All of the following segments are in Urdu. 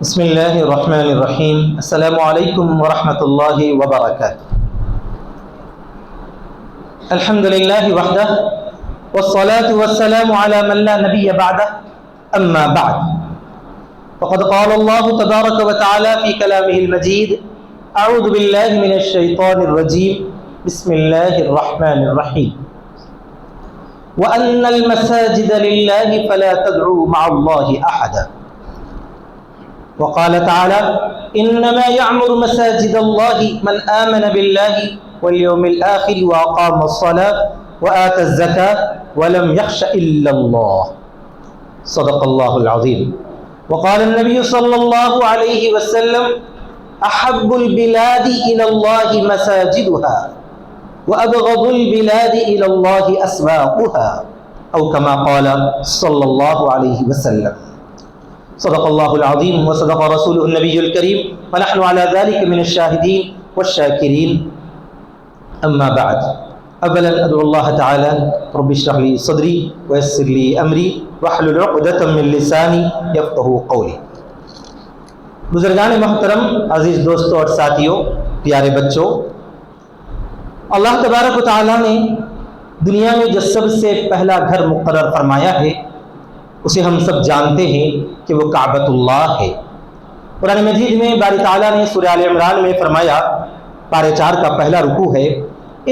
بسم اللہ الرحمن الرحیم۔ السلام علیکم ورحمۃ اللہ وبرکاتہ۔ الحمد للہ وحدہ والصلاة والسلام علی من لا نبی بعدہ، اما بعد فقد قال اللہ تبارک وتعالی فی کلامہ المجید، اعوذ باللہ من الشیطان الرجیم، بسم اللہ الرحمن الرحیم۔ وَأَنَّ الْمَسَاجِدَ لِلَّهِ فَلَا تَدْعُوا مَعَ اللَّهِ أَحَدًا۔ وقال تعالى إنما يعمر مساجد الله من آمن بالله واليوم الآخر وأقام الصلاة وآتى الزكاة ولم يخش إلا الله، صدق الله العظيم۔ وقال النبي صلى الله عليه وسلم أحب البلاد إلى الله مساجدها وأبغض البلاد إلى الله أسواقها، أو كما قال صلى الله عليه وسلم۔ صدق اللہ العظیم وصدق رسولہ النبی الکریم ونحن على ذلك من الشاہدین والشاکرین، اما بعد۔ اولا ادعو اللہ تعالی رب اشرح لی صدری ویسر لی امری واحلل عقدۃ من لسانی یفقہوا قولی۔ بزرگان محترم، عزیز دوستوں اور ساتھیوں، پیارے بچوں، اللہ تبارک و تعالی نے دنیا میں جو سب سے پہلا گھر مقرر فرمایا ہے اسے ہم سب جانتے ہیں کہ وہ کعبۃ اللہ ہے۔ قرآن مجید میں باری تعالیٰ نے سورہ آل عمران میں فرمایا، پارے 4 کا پہلا رکوع ہے،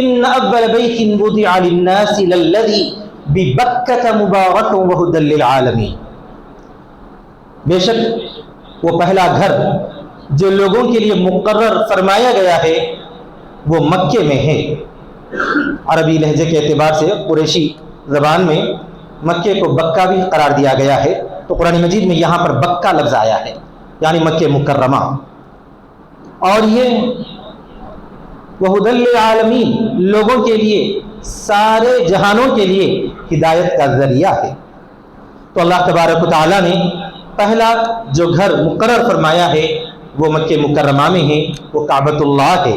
ان اول بیت وضع للناس للذی ببکۃ مبارک وہدی للعالمین۔ بے شک وہ پہلا گھر جو لوگوں کے لیے مقرر فرمایا گیا ہے وہ مکے میں ہے۔ عربی لہجے کے اعتبار سے قریشی زبان میں مکے کو بکہ بھی قرار دیا گیا ہے، تو قرآن مجید میں یہاں پر بکہ لفظ آیا ہے، یعنی مکہ مکرمہ، اور یہ وہدی للعالمین، لوگوں کے لیے، سارے جہانوں کے لیے ہدایت کا ذریعہ ہے۔ تو اللہ تبارک و تعالیٰ نے پہلا جو گھر مقرر فرمایا ہے وہ مکہ مکرمہ میں ہے، وہ کعبۃ اللہ ہے۔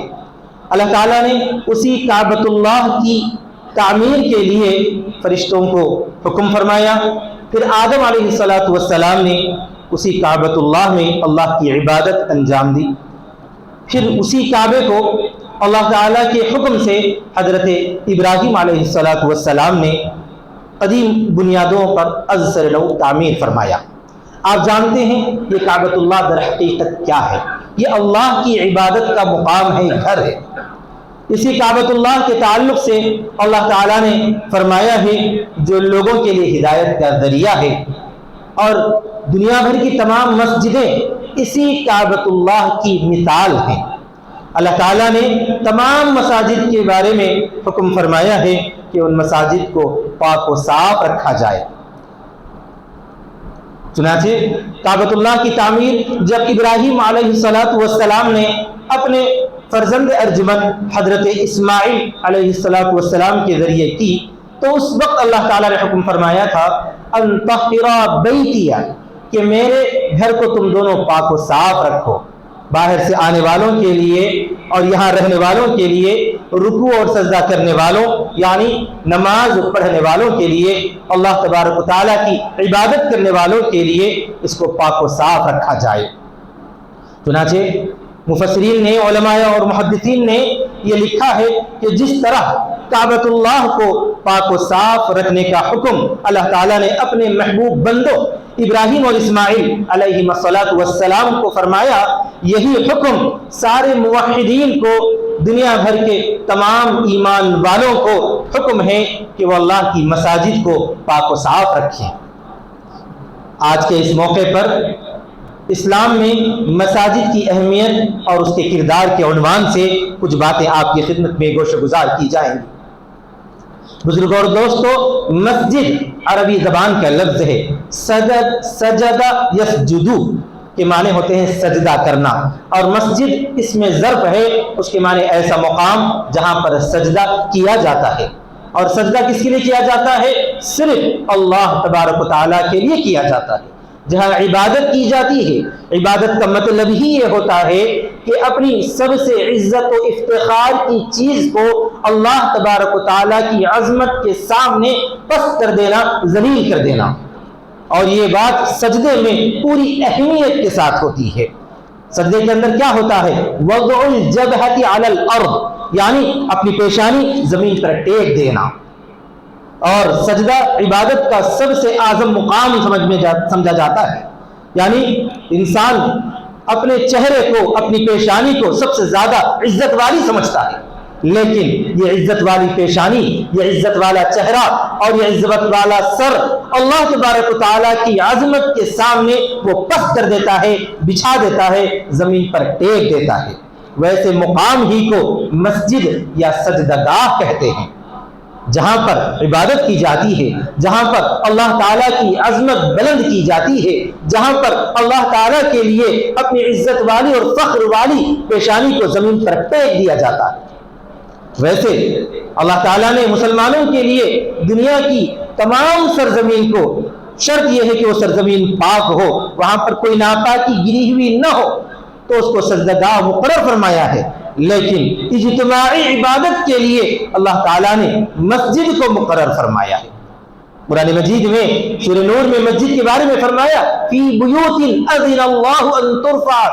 اللہ تعالیٰ نے اسی کعبۃ اللہ کی تعمیر کے لیے فرشتوں کو حکم فرمایا، پھر آدم علیہ السلام نے اسی کعبۃ اللہ میں اللہ کی عبادت انجام دی، پھر اسی کعبے کو اللہ تعالیٰ کے حکم سے حضرت ابراہیم علیہ السلام نے قدیم بنیادوں پر از سر نو تعمیر فرمایا۔ آپ جانتے ہیں یہ کعبۃ اللہ در حقیقت کیا ہے؟ یہ اللہ کی عبادت کا مقام ہے، گھر ہے۔ اسی کعبۃ اللہ کے تعلق سے اللہ تعالیٰ نے فرمایا ہے جو لوگوں کے لیے ہدایت کا ذریعہ ہے، اور دنیا بھر کی تمام مسجدیں اسی کعبۃ اللہ کی مثال ہیں۔ اللہ تعالیٰ نے تمام مساجد کے بارے میں حکم فرمایا ہے کہ ان مساجد کو پاک و صاف رکھا جائے۔ چنانچہ کعبۃ اللہ کی تعمیر جب ابراہیم علیہ السلام نے اپنے فرزند ارجمن حضرت اسماعیل علیہ السلام کے ذریعے کی، تو اس وقت اللہ تعالیٰ نے حکم فرمایا تھا ان طہرا بیتی، کہ میرے گھر کو تم دونوں پاک و صاف رکھو، باہر سے آنے والوں کے لیے اور یہاں رہنے والوں کے لیے، رکوع اور سجدہ کرنے والوں یعنی نماز پڑھنے والوں کے لیے، اللہ تبارک و تعالیٰ کی عبادت کرنے والوں کے لیے اس کو پاک و صاف رکھا جائے۔ چنانچہ مفسرین نے، علماء اور محدثین نے یہ لکھا ہے کہ جس طرح کعبۃ اللہ کو پاک و صاف رکھنے کا حکم اللہ تعالیٰ نے اپنے محبوب بندوں ابراہیم اور اسماعیل علیہ السلام کو فرمایا، یہی حکم سارے موحدین کو، دنیا بھر کے تمام ایمان والوں کو حکم ہے کہ وہ اللہ کی مساجد کو پاک و صاف رکھیں۔ آج کے اس موقع پر اسلام میں مساجد کی اہمیت اور اس کے کردار کے عنوان سے کچھ باتیں آپ کی خدمت میں گوش گزار کی جائیں گی۔ بزرگوں اور دوستو، مسجد عربی زبان کا لفظ ہے، سجد یسجدو کے معنی ہوتے ہیں سجدہ کرنا، اور مسجد اس میں ظرف ہے، اس کے معنی ایسا مقام جہاں پر سجدہ کیا جاتا ہے۔ اور سجدہ کس کے لیے کیا جاتا ہے؟ صرف اللہ تبارک و تعالیٰ کے لیے کیا جاتا ہے۔ جہاں عبادت کی جاتی ہے، عبادت کا مطلب ہی یہ ہوتا ہے کہ اپنی سب سے عزت و افتخار کی چیز کو اللہ تبارک و تعالیٰ کی عظمت کے سامنے پست کر دینا، ذلیل کر دینا۔ اور یہ بات سجدے میں پوری اہمیت کے ساتھ ہوتی ہے۔ سجدے کے اندر کیا ہوتا ہے؟ وضع الجبہۃ علی الارض، یعنی اپنی پیشانی زمین پر ٹیک دینا۔ اور سجدہ عبادت کا سب سے اعظم مقام سمجھا جاتا ہے، یعنی انسان اپنے چہرے کو، اپنی پیشانی کو سب سے زیادہ عزت والی سمجھتا ہے، لیکن یہ عزت والی پیشانی، یہ عزت والا چہرہ اور یہ عزت والا سر اللہ تبارک و تعالیٰ کی عظمت کے سامنے وہ پست کر دیتا ہے، بچھا دیتا ہے، زمین پر ٹیک دیتا ہے۔ ویسے مقام ہی کو مسجد یا سجدہ گاہ کہتے ہیں، جہاں پر عبادت کی جاتی ہے، جہاں پر اللہ تعالیٰ کی عظمت بلند کی جاتی ہے، جہاں پر اللہ تعالیٰ کے لیے اپنی عزت والی اور فخر والی پیشانی کو زمین پر ٹیک دیا جاتا ہے۔ ویسے اللہ تعالیٰ نے مسلمانوں کے لیے دنیا کی تمام سرزمین کو، شرط یہ ہے کہ وہ سرزمین پاک ہو، وہاں پر کوئی ناپاکی گری ہوئی نہ ہو، تو اس کو سجدہ گاہ مقرر فرمایا ہے، لیکن اجتماعی عبادت کے لیے اللہ تعالیٰ نے مسجد کو مقرر فرمایا ہے۔ قرآن مجید میں سورہ نور میں مسجد کے بارے میں فرمایا فی بیوت اذن اللہ ان ترفع،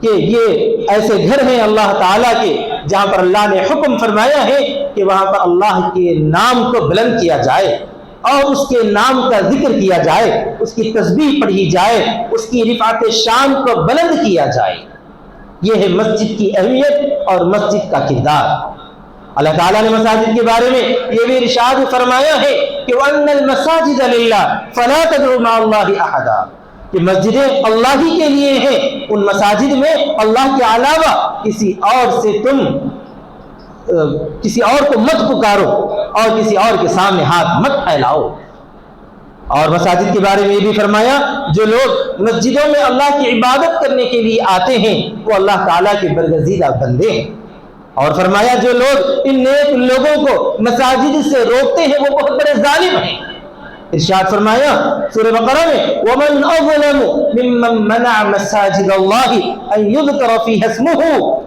کہ یہ ایسے گھر ہیں اللہ تعالیٰ کے جہاں پر اللہ نے حکم فرمایا ہے کہ وہاں پر اللہ کے نام کو بلند کیا جائے اور اس کے نام کا ذکر کیا جائے، اس کی تسبیح پڑھی جائے، اس کی رفعت شان کو بلند کیا جائے۔ یہ ہے مسجد کی اہمیت اور مسجد کا کردار۔ اللہ تعالیٰ نے مساجد کے بارے میں یہ بھی ارشاد فرمایا ہے کہ وَأَنَّ الْمَسَاجِدَ لِلَّهِ فَلَا تَدْعُوا مَعَ اللَّهِ أَحَدًا، کہ مسجدیں اللہ ہی کے لیے ہیں، ان مساجد میں اللہ کے علاوہ کسی اور کو مت پکارو اور کسی اور کے سامنے ہاتھ مت پھیلاؤ۔ اور مساجد کے بارے میں یہ بھی فرمایا جو لوگ مسجدوں میں اللہ کی عبادت کرنے کے لیے آتے ہیں وہ اللہ تعالیٰ کے برگزیدہ بندے ہیں، اور فرمایا جو لوگ ان نیک لوگوں کو مساجد سے روکتے ہیں وہ بہت بڑے ظالم ہیں۔ ارشاد فرمایا سورہ بقرہ میں وَمَنْ أَظْلَمُ مِمَّنْ مَنَعَ مَسَاجِدَ اللَّهِ أَنْ يُذْكَرَ فِيهَا اسْمُهُ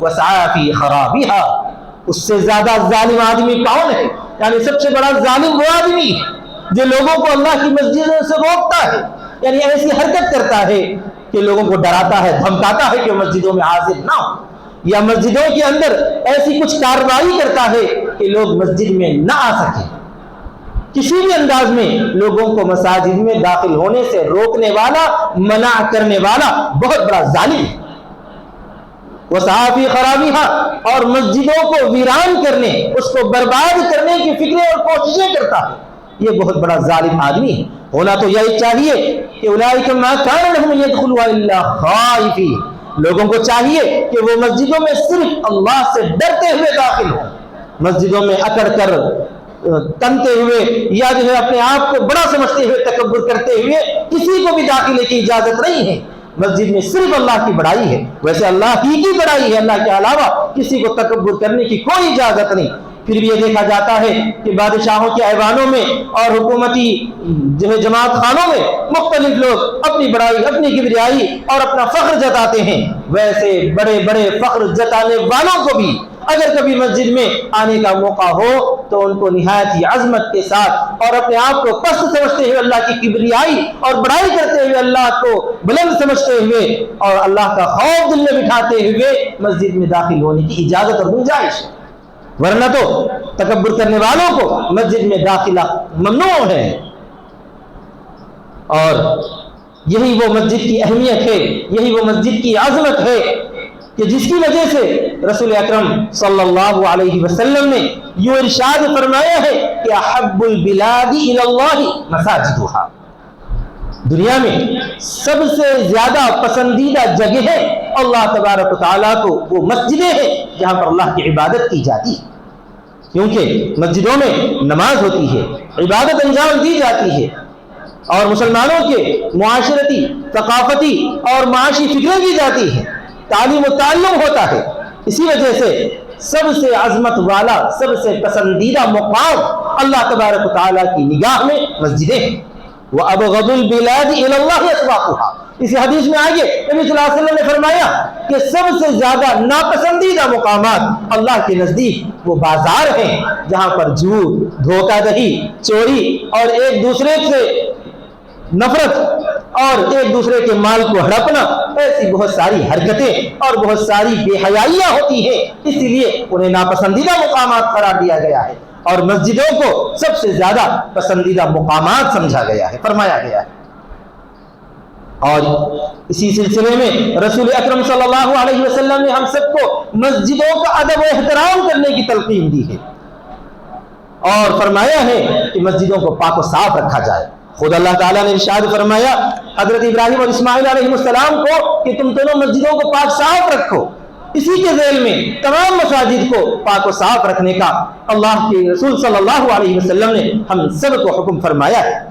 وَسَعَىٰ فِي خَرَابِهَا، اس سے زیادہ ظالم آدمی کون ہے؟ یعنی سب سے بڑا ظالم وہ آدمی ہے جو لوگوں کو اللہ کی مسجدوں سے روکتا ہے، یعنی ایسی حرکت کرتا ہے کہ لوگوں کو ڈراتا ہے، دھمکاتا ہے کہ مسجدوں میں حاضر نہ ہو، یا مسجدوں کے اندر ایسی کچھ کارروائی کرتا ہے کہ لوگ مسجد میں نہ آ سکیں۔ کسی بھی انداز میں لوگوں کو مساجد میں داخل ہونے سے روکنے والا، منع کرنے والا بہت بڑا ظالم ہے۔ وَسَعَىٰ فِي خَرَابِهَا، اور مسجدوں کو ویران کرنے، اس کو برباد کرنے کی فکریں اور کوششیں کرتا ہے، یہ بہت بڑا ظالم آدمی ہے۔ ہونا تو یہی چاہیے کہ اولئک ما کان لهم يدخلوا الا خائفین، لوگوں کو چاہیے کہ وہ مسجدوں میں صرف اللہ سے ڈرتے ہوئے داخل ہوں، مسجدوں میں اکڑ کر تنتے ہوئے یا جو ہے اپنے آپ کو بڑا سمجھتے ہوئے تکبر کرتے ہوئے کسی کو بھی داخلے کی اجازت نہیں ہے۔ مسجد میں صرف اللہ کی بڑائی ہے، ویسے اللہ ہی کی بڑائی ہے، اللہ کے علاوہ کسی کو تکبر کرنے کی کوئی اجازت نہیں۔ پھر بھی یہ دیکھا جاتا ہے کہ بادشاہوں کے ایوانوں میں اور حکومتی جو ہے جماعت خانوں میں مختلف لوگ اپنی بڑائی، اپنی کبریائی اور اپنا فخر جتاتے ہیں، ویسے بڑے بڑے فخر جتانے والوں کو بھی اگر کبھی مسجد میں آنے کا موقع ہو تو ان کو نہایت ہی عظمت کے ساتھ اور اپنے آپ کو پست سمجھتے ہوئے، اللہ کی کبریائی اور بڑائی کرتے ہوئے، اللہ کو بلند سمجھتے ہوئے اور اللہ کا خوف دل میں بٹھاتے ہوئے مسجد میں داخل ہونے کی اجازت اور گنجائش ہے، ورنہ تو تکبر کرنے والوں کو مسجد میں داخلہ ممنوع ہے۔ اور یہی وہ مسجد کی اہمیت ہے، یہی وہ مسجد کی عظمت ہے کہ جس کی وجہ سے رسول اکرم صلی اللہ علیہ وسلم نے یہ ارشاد فرمایا ہے کہ احب البلاد الی اللہ مساجدها، دنیا میں سب سے زیادہ پسندیدہ جگہ ہے اللہ تبارک و تعالیٰ کو وہ مسجدیں ہیں جہاں پر اللہ کی عبادت کی جاتی ہے، کیونکہ مسجدوں میں نماز ہوتی ہے، عبادت انجام دی جاتی ہے، اور مسلمانوں کے معاشرتی، ثقافتی اور معاشی فکریں کی جاتی ہیں، تعلیم و تعلم ہوتا ہے۔ اسی وجہ سے سب سے عظمت والا، سب سے پسندیدہ مقام اللہ تبارک و تعالیٰ کی نگاہ میں مسجدیں ہیں۔ وَأَبْغَضُ الْبِلَادِ إِلَى اللَّهِ أَسْوَاقُهَا، اسی حدیث میں آگے نبی صلی اللہ علیہ وسلم نے فرمایا کہ سب سے زیادہ ناپسندیدہ مقامات اللہ کے نزدیک وہ بازار ہیں جہاں پر جھوٹ، دھوکہ دہی، چوری اور ایک دوسرے سے نفرت اور ایک دوسرے کے مال کو ہڑپنا، ایسی بہت ساری حرکتیں اور بہت ساری بے حیائیاں ہوتی ہیں، اسی لیے انہیں ناپسندیدہ مقامات قرار دیا گیا ہے اور مسجدوں کو سب سے زیادہ پسندیدہ مقامات سمجھا گیا ہے، فرمایا گیا ہے۔ اور اسی سلسلے میں رسول اکرم صلی اللہ علیہ وسلم نے ہم سب کو مسجدوں کا ادب و احترام کرنے کی تلقین دی ہے اور فرمایا ہے کہ مسجدوں کو پاک و صاف رکھا جائے۔ خود اللہ تعالیٰ نے ارشاد فرمایا حضرت ابراہیم اور اسماعیل علیہ السلام کو کہ تم دونوں مسجدوں کو پاک صاف رکھو۔ اسی کے ذیل میں تمام مساجد کو پاک و صاف رکھنے کا اللہ کے رسول صلی اللہ علیہ وسلم نے ہم سب کو حکم فرمایا ہے۔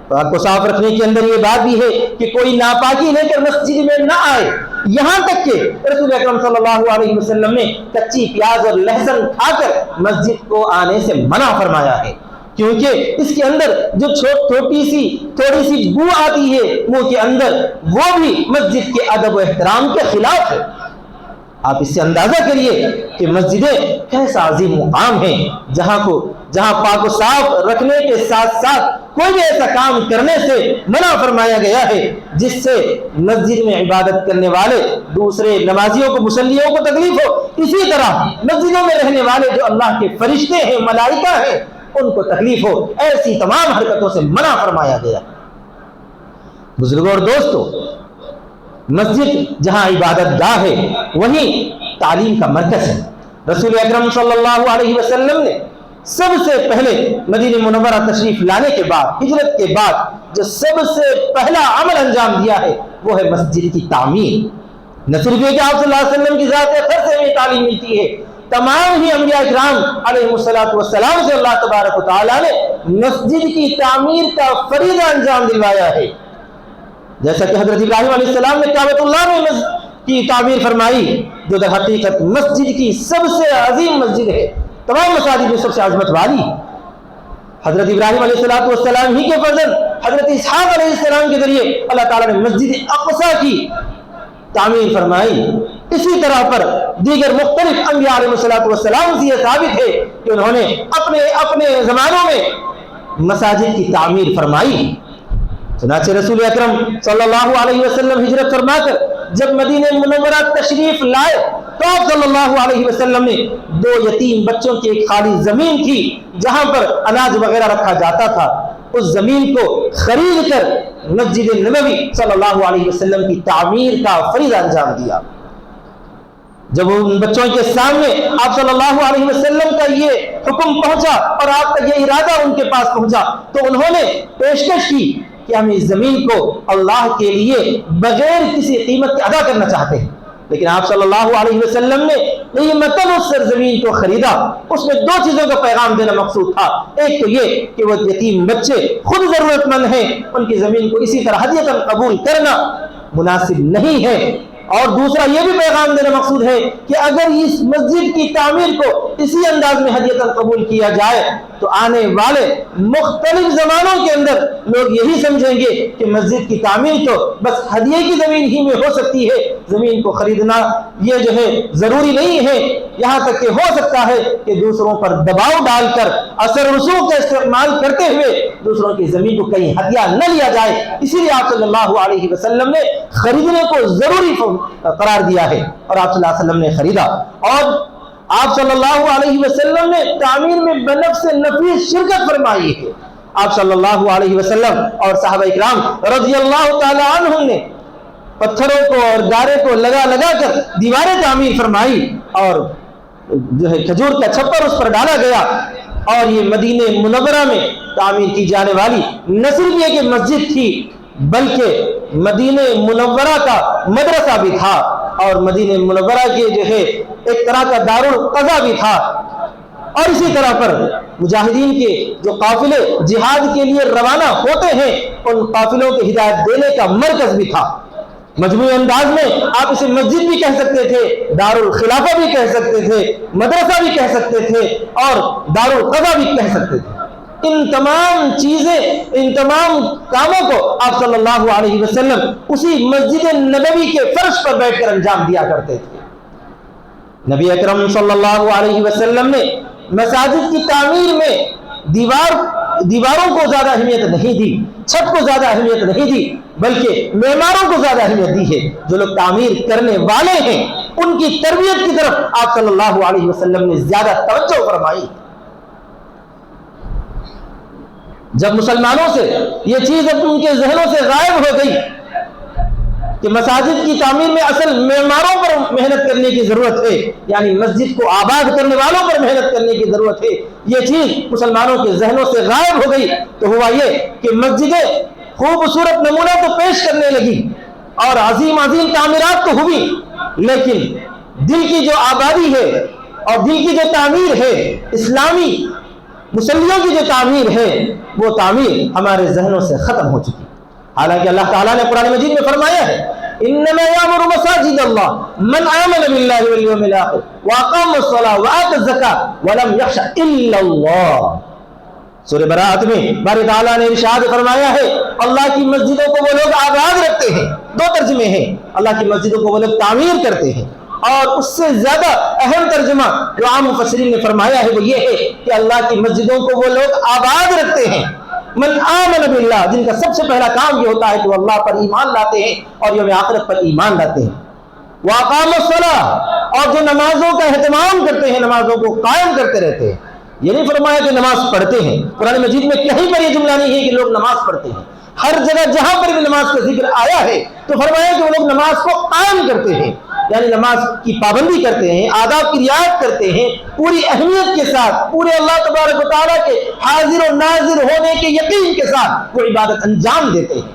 پاک کو صاف رکھنے کے اندر یہ بات بھی ہے کہ کوئی ناپاکی لے کر مسجد میں نہ آئے، یہاں تک کہ رسول اکرم صلی اللہ علیہ وسلم نے کچی پیاز اور لہسن کھا کر مسجد کو آنے سے منع فرمایا ہے، کیونکہ اس کے اندر جو تھوڑی سی بو آتی ہے منہ کے اندر، وہ بھی مسجد کے ادب و احترام کے خلاف ہے۔ آپ اس سے اندازہ کریے کہ مسجدیں کیسا عظیم مقام ہیں جہاں پاک و صاف رکھنے کے ساتھ ساتھ کوئی بھی ایسا کام کرنے سے منع فرمایا گیا ہے جس سے مسجد میں عبادت کرنے والے دوسرے نمازیوں کو مصلیوں کو تکلیف ہو، اسی طرح مسجدوں میں رہنے والے جو اللہ کے فرشتے ہیں ملائکہ ہیں ان کو تکلیف ہو، ایسی تمام حرکتوں سے منع فرمایا گیا۔ بزرگوں اور دوستوں، مسجد جہاں عبادت گاہ ہے وہیں تعلیم کا مرکز ہے۔ رسول اکرم صلی اللہ علیہ وسلم نے سب سے پہلے مدینہ منورہ تشریف لانے کے بعد، ہجرت کے بعد جو سب سے پہلا عمل انجام دیا ہے وہ ہے مسجد کی تعمیر۔ نہ صرف یہ کہ آپ صلی اللہ علیہ وسلم کی ذات اطہر سے ہمیں تعلیم ملتی ہے، تمام ہی انبیاء اکرام علیہ السلام سے اللہ تبارک و تعالیٰ نے مسجد کی تعمیر کا فریضہ انجام دلوایا ہے۔ جیسا کہ حضرت ابراہیم علیہ السلام نے کعبۃ اللہ میں کی تعمیر فرمائی، جو در حقیقت مسجد کی سب سے عظیم مسجد ہے، تمام مساجد میں سب سے عظمت والی۔ حضرت ابراہیم علیہ السلام ہی کے فرزند حضرت اسحاق علیہ السلام کے ذریعے اللہ تعالیٰ نے مسجد اقصیٰ کی تعمیر فرمائی۔ اسی طرح پر دیگر مختلف انبیاء علیہ السلام سے یہ ثابت ہے کہ انہوں نے اپنے زمانوں میں مساجد کی تعمیر فرمائی۔ چنانچہ رسول اکرم صلی اللہ علیہ وسلم ہجرت فرما کر جب مدینہ منورہ تشریف لائے تو آپ صلی اللہ علیہ وسلم نے 2 یتیم بچوں کی ایک خالی زمین تھی جہاں پر اناج وغیرہ رکھا جاتا تھا، اس زمین کو خرید کر مسجد نبوی صلی اللہ علیہ وسلم کی تعمیر کا فریضہ انجام دیا۔ جب ان بچوں کے سامنے آپ صلی اللہ علیہ وسلم کا یہ حکم پہنچا اور آپ کا یہ ارادہ ان کے پاس پہنچا تو انہوں نے پیشکش کی کہ ہم اس زمین کو اللہ کے لیے بغیر کسی قیمت کے ادا کرنا چاہتے ہیں، لیکن آپ صلی اللہ علیہ وسلم نے قیمتاً اس سرزمین کو خریدا۔ اس میں 2 چیزوں کا پیغام دینا مقصود تھا، ایک تو یہ کہ وہ یتیم بچے خود ضرورت مند ہیں، ان کی زمین کو اسی طرح ہدیۃً قبول کرنا مناسب نہیں ہے، اور دوسرا یہ بھی پیغام دینا مقصود ہے کہ اگر اس مسجد کی تعمیر کو اسی انداز میں ہدیۃً قبول کیا جائے تو آنے والے مختلف زمانوں کے اندر لوگ یہی سمجھیں گے کہ مسجد کی تعمیر تو بس ہدیے کی زمین ہی میں ہو سکتی ہے، زمین کو خریدنا یہ جو ہے ضروری نہیں ہے، یہاں تک کہ ہو سکتا ہے کہ دوسروں پر دباؤ ڈال کر اثر رسوخ کا استعمال کرتے ہوئے دوسروں کی زمین کو کہیں ہدیہ نہ لیا جائے۔ اسی لیے آپ صلی اللہ علیہ وسلم نے خریدنے کو ضروری قرار دیا ہے اور آپ صلی اللہ علیہ وسلم نے خریدا، اور آپ صلی اللہ علیہ وسلم نے تعمیر میں بنفس نفیس شرکت فرمائی ہے۔ آپ صلی اللہ علیہ وسلم اور صحابہ اکرام رضی اللہ تعالی عنہم نے پتھروں کو اور گارے کو لگا کر دیواریں تعمیر فرمائی اور جو ہے کھجور کا چھپر اس پر ڈالا گیا، اور یہ مدینہ منورہ میں تعمیر کی جانے والی نہ صرف یہ کہ مسجد تھی بلکہ مدینہ منورہ کا مدرسہ بھی تھا، اور مدینہ منورہ کے جو ہے ایک طرح کا دارالقضا بھی تھا، اور اسی طرح پر مجاہدین کے جو قافلے جہاد کے لیے روانہ ہوتے ہیں ان قافلوں کی ہدایت دینے کا مرکز بھی تھا۔ مجموعی انداز میں آپ اسے مسجد بھی کہہ سکتے تھے، دارالخلافہ بھی کہہ سکتے تھے، مدرسہ بھی کہہ سکتے تھے، اور دارالقضا بھی کہہ سکتے تھے۔ ان تمام چیزیں، ان تمام کاموں کو آپ صلی اللہ علیہ وسلم اسی مسجد نبوی کے فرش پر بیٹھ کر انجام دیا کرتے تھے۔ نبی اکرم صلی اللہ علیہ وسلم نے مساجد کی تعمیر میں دیوار دیواروں کو زیادہ اہمیت نہیں دی، چھت کو زیادہ اہمیت نہیں دی، بلکہ معماروں کو زیادہ اہمیت دی ہے۔ جو لوگ تعمیر کرنے والے ہیں ان کی تربیت کی طرف آپ صلی اللہ علیہ وسلم نے زیادہ توجہ فرمائی۔ جب مسلمانوں سے یہ چیز ان کے ذہنوں سے غائب ہو گئی کہ مساجد کی تعمیر میں اصل معماروں پر محنت کرنے کی ضرورت ہے، یعنی مسجد کو آباد کرنے والوں پر محنت کرنے کی ضرورت ہے، یہ چیز مسلمانوں کے ذہنوں سے غائب ہو گئی، تو ہوا یہ کہ مسجدیں خوبصورت نمونہ تو پیش کرنے لگی اور عظیم عظیم تعمیرات تو ہوئی، لیکن دل کی جو آبادی ہے اور دل کی جو تعمیر ہے، اسلامی مسلیوں کی جو تعمیر ہے، وہ تعمیر ہمارے ذہنوں سے ختم ہو چکی۔ حالانکہ اللہ تعالیٰ نے قرآن مجید میں فرمایا ہے انما یامر مساجد اللہ من آمن باللہ والیوم الآخر واقام الصلاۃ وآت الزکاۃ ولم یخش الا اللہ۔ سورہ براءت میں باری تعالیٰ نے ارشاد فرمایا ہے اللہ کی مسجدوں کو وہ لوگ آباد رکھتے ہیں، دو ترجمے ہیں، اللہ کی مسجدوں کو وہ لوگ تعمیر کرتے ہیں، اور اس سے زیادہ اہم ترجمہ جو عام مفسرین نے فرمایا ہے وہ یہ ہے کہ اللہ کی مسجدوں کو وہ لوگ آباد رکھتے ہیں من آمن باللہ، جن کا سب سے پہلا کام یہ ہوتا ہے کہ وہ اللہ پر ایمان لاتے ہیں اور یوم آخرت پر ایمان لاتے ہیں، واقام الصلاۃ، اور جو نمازوں کا اہتمام کرتے ہیں، نمازوں کو قائم کرتے رہتے ہیں۔ یہ نہیں فرمایا کہ نماز پڑھتے ہیں، قرآن مجید میں کہیں پر یہ جملہ نہیں ہے کہ لوگ نماز پڑھتے ہیں، ہر جگہ جہاں پر بھی نماز کا ذکر آیا ہے تو فرمایا کہ وہ لوگ نماز کو قائم کرتے ہیں، یعنی نماز کی پابندی کرتے ہیں، آداب کی رعایت کرتے ہیں، پوری اہمیت کے ساتھ، پورے اللہ تبارک و تعالیٰ کے حاضر و ناظر ہونے کے یقین کے ساتھ وہ عبادت انجام دیتے ہیں۔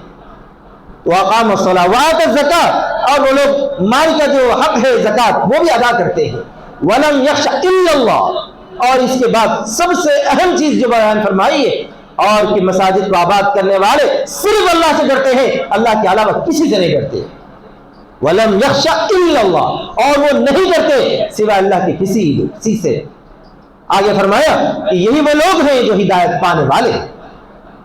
وَأَقَامَ الصَّلَاةَ وَآتَى الزَّكَاةَ، اور وہ لوگ مال کا جو حق ہے زکوٰۃ وہ بھی ادا کرتے ہیں۔ وَلَمْ يَخْشَ إِلَّا اللَّهَ، اور اس کے بعد سب سے اہم چیز جو بیان فرمائی ہے اور کہ مساجد کو آباد کرنے والے صرف اللہ سے ڈرتے ہیں، اللہ کے علاوہ کسی سے نہیں ڈرتے۔ وَلَمْ يَخْشَ إِلَّا اللَّهَ، اور وہ نہیں ڈرتے سوائے اللہ کے کسی سے۔ آگے فرمایا کہ یہی وہ لوگ ہیں جو ہدایت پانے والے ہیں۔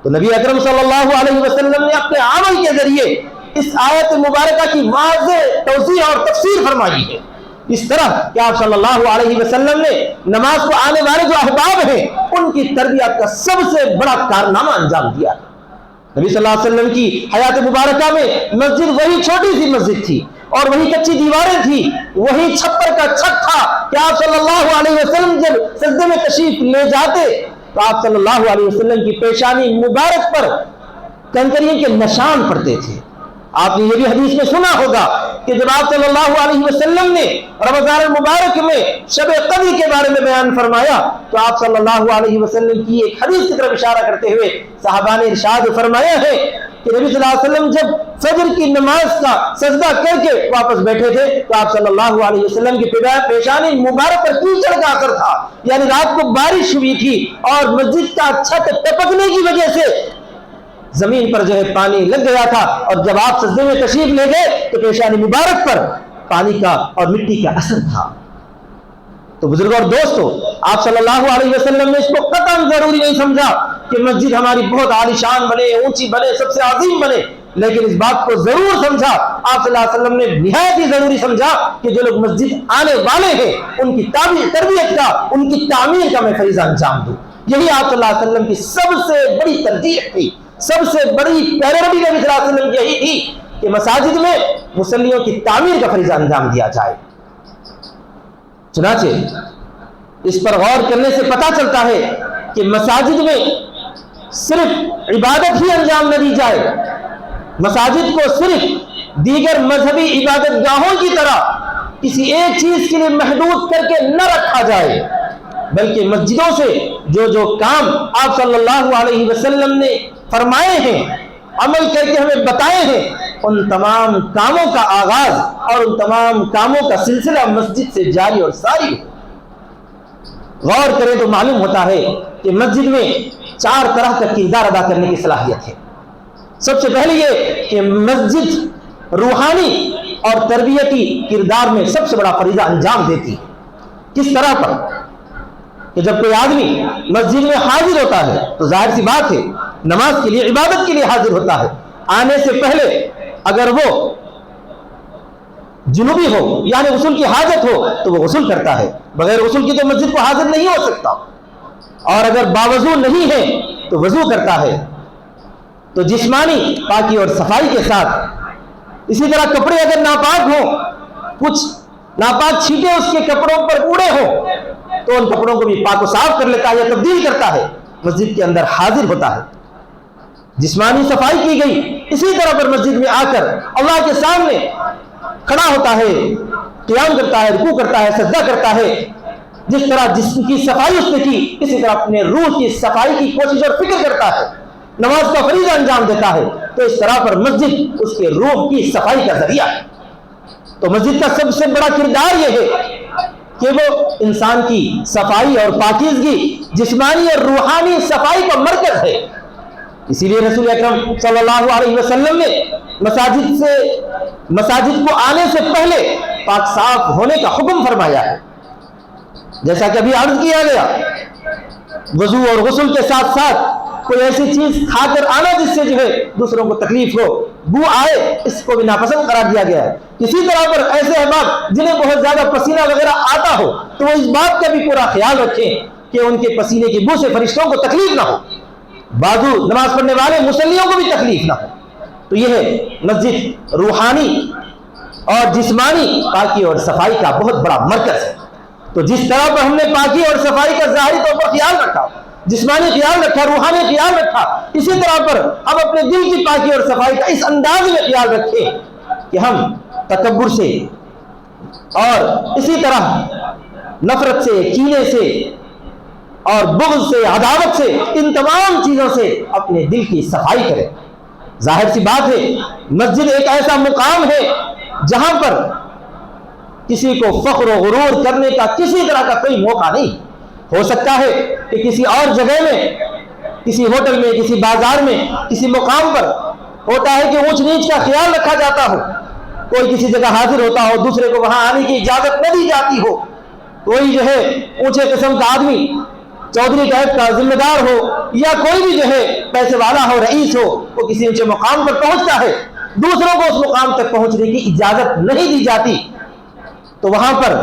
تو نبی اکرم صلی اللہ علیہ وسلم نے اپنے عمل کے ذریعے اس آیت مبارکہ کی واضح توضیح اور تفسیر فرمائی ہے، اس طرح کہ آپ صلی اللہ علیہ وسلم نے نماز کو آنے والے جو احباب ہیں ان کی تربیت کا سب سے بڑا کارنامہ انجام دیا۔ نبی صلی اللہ علیہ وسلم کی حیات مبارکہ میں مسجد وہی چھوٹی سی مسجد تھی اور وہی کچی دیواریں تھی، وہی چھپر کا چھت تھا کہ آپ صلی اللہ علیہ وسلم جب سجدے میں تشریف لے جاتے تو آپ صلی اللہ علیہ وسلم کی پیشانی مبارک پر کنکریوں کے نشان پڑتے تھے۔ آپ نے یہ بھی حدیث میں سنا ہوگا کہ جب آپ صلی اللہ علیہ وسلم نے رمضان المبارک میں شب قدر کے بارے میں بیان فرمایا تو آپ صلی اللہ علیہ وسلم کی ایک حدیث کی طرف اشارہ کرتے ہوئے صحابہ نے ارشاد فرمایا ہے کہ نبی صلی اللہ علیہ وسلم جب فجر کی نماز کا سجدہ کر کے واپس بیٹھے تھے تو آپ صلی اللہ علیہ وسلم کی پیشانی مبارک پر کیچڑ کا اثر تھا، یعنی رات کو بارش ہوئی تھی اور مسجد کا چھت ٹپکنے کی وجہ سے زمین پر جو ہے پانی لگ گیا تھا، اور جب آپ سجدے میں تشریف لے گئے تو پیشانی مبارک پر پانی کا اور مٹی کا اثر تھا۔ تو بزرگوں اور دوستو، آپ صلی اللہ علیہ وسلم نے اس کو قطعاً ضروری نہیں سمجھا کہ مسجد ہماری بہت عالی شان بنے، اونچی بنے، سب سے عظیم بنے، لیکن اس بات کو ضرور سمجھا، آپ صلی اللہ علیہ وسلم نے نہایت ہی ضروری سمجھا کہ جو لوگ مسجد آنے والے ہیں ان کی تربیت کا، ان کی تعمیر کا میں فریضہ انجام دوں۔ یہی آپ صلی اللہ علیہ وسلم کی سب سے بڑی ترجیح تھی، سب سے بڑی پیروی نبی صلی اللہ علیہ وسلم یہی تھی کہ مساجد میں مصلیوں کی تعمیر کا فریضہ انجام دیا جائے۔ چنانچہ اس پر غور کرنے سے پتہ چلتا ہے کہ مساجد میں صرف عبادت ہی انجام نہ دی جائے، مساجد کو صرف دیگر مذہبی عبادت گاہوں کی طرح کسی ایک چیز کے لیے محدود کر کے نہ رکھا جائے، بلکہ مسجدوں سے جو کام آپ صلی اللہ علیہ وسلم نے فرمائے ہیں، عمل کر کے ہمیں بتائے ہیں، ان تمام کاموں کا آغاز اور ان تمام کاموں کا سلسلہ مسجد سے جاری اور ساری ہو۔ غور کریں تو معلوم ہوتا ہے کہ مسجد میں 4 طرح کا کردار ادا کرنے کی صلاحیت ہے۔ سب سے پہلے یہ کہ مسجد روحانی اور تربیتی کردار میں سب سے بڑا فریضہ انجام دیتی ہے۔ کس طرح پر؟ کہ جب کوئی آدمی مسجد میں حاضر ہوتا ہے تو ظاہر سی بات ہے نماز کے لیے، عبادت کے لیے حاضر ہوتا ہے۔ آنے سے پہلے اگر وہ جنوبی ہو یعنی غسل کی حاجت ہو تو وہ غسل کرتا ہے، بغیر غسل کی تو مسجد کو حاضر نہیں ہو سکتا۔ اور اگر باوضو نہیں ہے تو وضو کرتا ہے، تو جسمانی پاکی اور صفائی کے ساتھ اسی طرح کپڑے اگر ناپاک ہوں، کچھ ناپاک چھینٹے اس کے کپڑوں پر اڑے ہوں تو ان کپڑوں کو بھی پاک و صاف کر لیتا ہے یا تبدیل کرتا ہے، مسجد کے اندر حاضر ہوتا ہے۔ جسمانی صفائی کی گئی، اسی طرح پر مسجد میں آ کر اللہ کے سامنے کھڑا ہوتا ہے، قیام کرتا ہے، رکوع کرتا ہے، سجدہ کرتا ہے۔ جس طرح جسم کی صفائی اس نے کی، اسی طرح اپنے روح کی صفائی کی کوشش اور فکر کرتا ہے، نماز کا فریضہ انجام دیتا ہے، تو اس طرح پر مسجد اس کے روح کی صفائی کا ذریعہ ہے۔ تو مسجد کا سب سے بڑا کردار یہ ہے کہ وہ انسان کی صفائی اور پاکیزگی، جسمانی اور روحانی صفائی کا مرکز ہے۔ اسی لیے رسول اکرم صلی اللہ علیہ وسلم نے مساجد کو آنے سے پہلے پاک صاف ہونے کا حکم فرمایا ہے۔ جیسا کہ ابھی عرض کیا گیا، وضو اور غسل کے ساتھ ساتھ کوئی ایسی چیز کھا کر آنا جس سے جو ہے دوسروں کو تکلیف ہو، بو آئے، اس کو بھی ناپسند قرار دیا گیا ہے۔ اسی طرح پر ایسے احباب جنہیں بہت زیادہ پسینہ وغیرہ آتا ہو تو وہ اس بات کا بھی پورا خیال رکھیں کہ ان کے پسینے کی بو سے فرشتوں کو تکلیف نہ ہو، بازو نماز پڑھنے والے مسلیوں کو بھی تکلیف نہ ہو۔ تو یہ ہے مسجد روحانی اور جسمانی پاکی اور صفائی کا بہت بڑا مرکز ہے۔ تو جس طرح پر ہم نے پاکی اور صفائی کا ظاہری طور پر خیال رکھا، جسمانی خیال رکھا، روحانی خیال رکھا، اسی طرح پر ہم اپنے دل کی پاکی اور صفائی کا اس انداز میں خیال رکھیں کہ ہم تکبر سے اور اسی طرح نفرت سے، کینے سے اور بغض سے، عداوت سے، ان تمام چیزوں سے اپنے دل کی صفائی کریں۔ ظاہر سی بات ہے، مسجد ایک ایسا مقام ہے جہاں پر کسی کو فخر و غرور کرنے کا کسی طرح کا کوئی موقع نہیں۔ ہو سکتا ہے کہ کسی اور جگہ میں، کسی ہوٹل میں، کسی بازار میں، کسی مقام پر ہوتا ہے کہ اونچ نیچ کا خیال رکھا جاتا ہو، کوئی کسی جگہ حاضر ہوتا ہو، دوسرے کو وہاں آنے کی اجازت نہ دی جاتی ہو، کوئی جو ہے اونچے قسم کا آدمی، چودھری ٹائپ کا ذمہ دار ہو، یا کوئی بھی جو ہے پیسے والا ہو، رئیس ہو، وہ کسی اونچے مقام پر پہنچتا ہے، دوسروں کو اس مقام تک پہنچنے کی اجازت نہیں دی جاتی، تو وہاں پر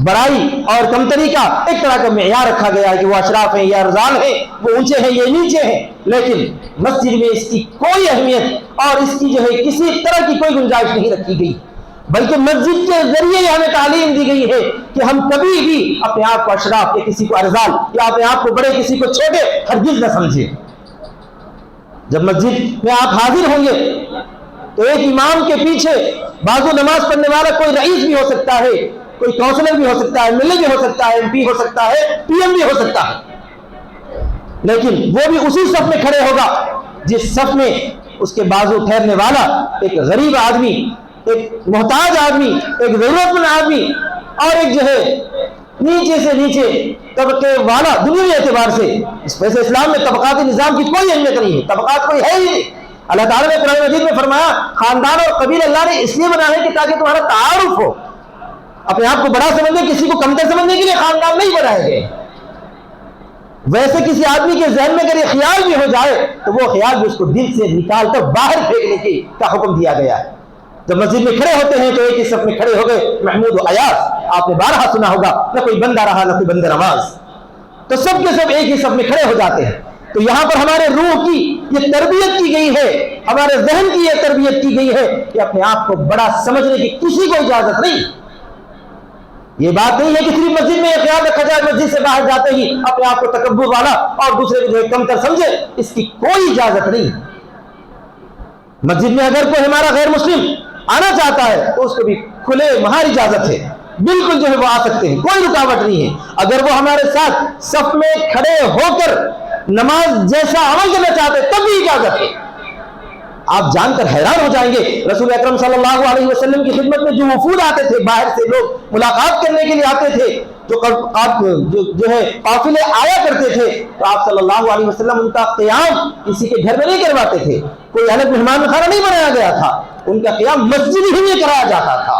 بڑائی اور کمتری کا ایک طرح کا معیار رکھا گیا ہے کہ وہ اشراف ہیں یا ارذال ہیں، وہ اونچے ہیں یا نیچے ہیں۔ لیکن مسجد میں اس کی کوئی اہمیت اور اس کی جو ہے کسی طرح کی کوئی گنجائش نہیں رکھی گئی، بلکہ مسجد کے ذریعے ہمیں تعلیم دی گئی ہے کہ ہم کبھی بھی اپنے آپ کو اشراف یا کسی کو ارذال یا اپنے آپ کو بڑے کسی کو چھوٹے ہرگز نہ سمجھیں۔ جب مسجد میں آپ حاضر ہوں گے تو ایک امام کے پیچھے بازو نماز پڑھنے والا کوئی رئیس بھی ہو سکتا ہے، کوئی کونسلر بھی ہو سکتا ہے، MLA بھی ہو سکتا ہے، MP ہو سکتا ہے، PM بھی ہو سکتا ہے، لیکن وہ بھی اسی صف میں کھڑے ہوگا جس صف میں اس کے بازو ٹھہرنے والا ایک غریب آدمی، ایک محتاج آدمی، ایک ضرورت مند آدمی اور ایک جو ہے نیچے سے نیچے طبقے والا دنیاوی اعتبار سے۔ اس وجہ سے اسلام میں طبقاتی نظام کی کوئی اہمیت نہیں ہے، طبقات کوئی ہے ہی نہیں۔ اللہ تعالیٰ نے قرآن مجید میں فرمایا خاندان اور قبیلے اللہ نے اس لیے بنائے کہ تاکہ تمہارا تعارف ہو، اپنے آپ کو بڑا سمجھنے، کسی کو کمتر سمجھنے کے لیے خاندان نہیں بنائے گئے۔ ویسے کسی آدمی کے ذہن میں اگر یہ خیال بھی ہو جائے تو وہ خیال بھی اس کو دل سے نکال کر باہر پھینکنے کا حکم دیا گیا ہے۔ جب مسجد میں کھڑے ہوتے ہیں تو ایک ہی صف میں کھڑے ہو گئے، محمود و ایاز آپ نے بارہا سنا ہوگا، نہ کوئی بندہ رہا نہ کوئی بندہ نماز، تو سب کے سب ایک ہی صف میں کھڑے ہو جاتے ہیں۔ تو یہاں پر ہمارے روح کی یہ تربیت کی گئی ہے، ہمارے ذہن کی یہ تربیت کی گئی ہے کہ اپنے آپ کو بڑا سمجھنے کی کسی کو اجازت نہیں۔ یہ بات نہیں ہے کہ صرف مسجد میں یہ خیال رکھا جائے مسجد سے باہر جاتے ہی اپنے آپ کو تکبر والا اور دوسرے کو جو ہے کم تر سمجھے، اس کی کوئی اجازت نہیں۔ مسجد میں اگر کوئی ہمارا غیر مسلم آنا چاہتا ہے تو اس کو بھی کھلے مہار اجازت ہے، بالکل جو ہے وہ آ سکتے ہیں، کوئی رکاوٹ نہیں ہے۔ اگر وہ ہمارے ساتھ صف میں کھڑے ہو کر نماز جیسا عمل کرنا چاہتے تب بھی اجازت ہے۔ آپ جان کر حیران ہو جائیں گے، رسول اکرم صلی اللہ علیہ وسلم کی خدمت میں جو وفود آتے تھے، باہر سے لوگ ملاقات کرنے کے لیے آتے تھے، جو ہے قافلے آیا کرتے تھے، تو آپ صلی اللہ علیہ وسلم ان کا قیام کسی کے گھر میں نہیں کرواتے تھے، کوئی الگ مہمان خانہ نہیں بنایا گیا تھا، ان کا قیام مسجد ہی میں کرایا جاتا تھا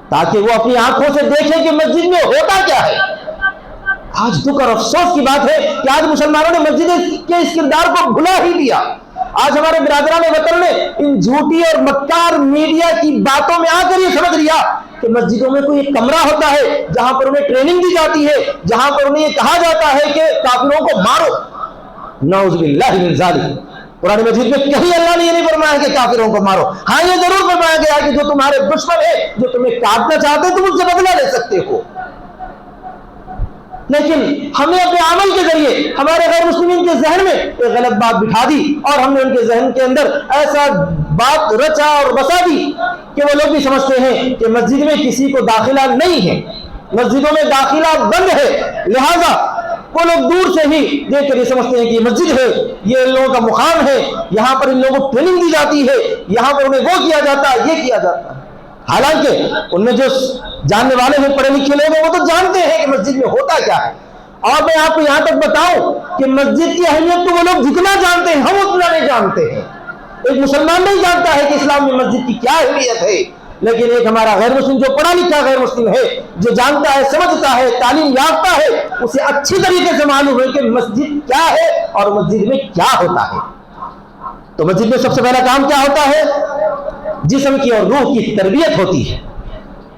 تاکہ وہ اپنی آنکھوں سے دیکھیں کہ مسجد میں ہوتا کیا ہے۔ آج دکھ اور افسوس کی بات ہے کہ آج مسلمانوں نے مسجد کے اس کردار کو بھلا ہی دیا۔ آج ہمارے برادران وطن نے ان جھوٹی اور مکار میڈیا کی باتوں میں آ کر یہ سمجھ لیا کہ مسجدوں میں کوئی ایک کمرہ ہوتا ہے جہاں پر انہیں ٹریننگ دی جاتی ہے، جہاں پر انہیں یہ کہا جاتا ہے کہ کافروں کو مارو؟ نعوذ باللہ من ذالک۔ قرآن مجید میں کہیں اللہ نے یہ نہیں فرمایا کہ کافروں کو مارو، ہاں یہ ضرور فرمایا گیا کہ جو تمہارے دشمن ہے، جو تمہیں کاٹنا چاہتے ہیں، تم ان سے بدلہ لے سکتے ہو۔ لیکن ہمیں اپنے عمل کے ذریعے ہمارے غیر مسلمین کے ذہن میں ایک غلط بات بٹھا دی، اور ہم نے ان کے ذہن کے اندر ایسا بات رچا اور بسا دی کہ وہ لوگ بھی سمجھتے ہیں کہ مسجد میں کسی کو داخلہ نہیں ہے، مسجدوں میں داخلہ بند ہے، لہذا وہ لوگ دور سے ہی دیکھ کر یہ سمجھتے ہیں کہ یہ مسجد ہے، یہ ان لوگوں کا مقام ہے، یہاں پر ان لوگوں کو ٹریننگ دی جاتی ہے، یہاں پر انہیں وہ کیا جاتا ہے، یہ کیا جاتا ہے۔ حالانکہ ان میں جو جاننے والے ہیں، پڑھے لکھے لوگ ہیں، وہ تو جانتے ہیں کہ مسجد میں ہوتا کیا ہے۔ اور میں آپ کو یہاں تک بتاؤں کہ مسجد کی اہمیت تو وہ لوگ جتنا جانتے ہیں ہم اتنا نہیں جانتے ہیں۔ ایک مسلمان نہیں جانتا ہے کہ اسلام میں مسجد کی کیا اہمیت ہے، لیکن ایک ہمارا غیر مسلم جو پڑھا لکھا غیر مسلم ہے، جو جانتا ہے، سمجھتا ہے، تعلیم یافتہ ہے، اسے اچھی طریقے سے معلوم ہے کہ مسجد کیا ہے اور مسجد میں کیا ہوتا ہے۔ تو مسجد میں سب سے پہلا کام کیا ہوتا ہے؟ جسم کی اور روح کی تربیت ہوتی ہے۔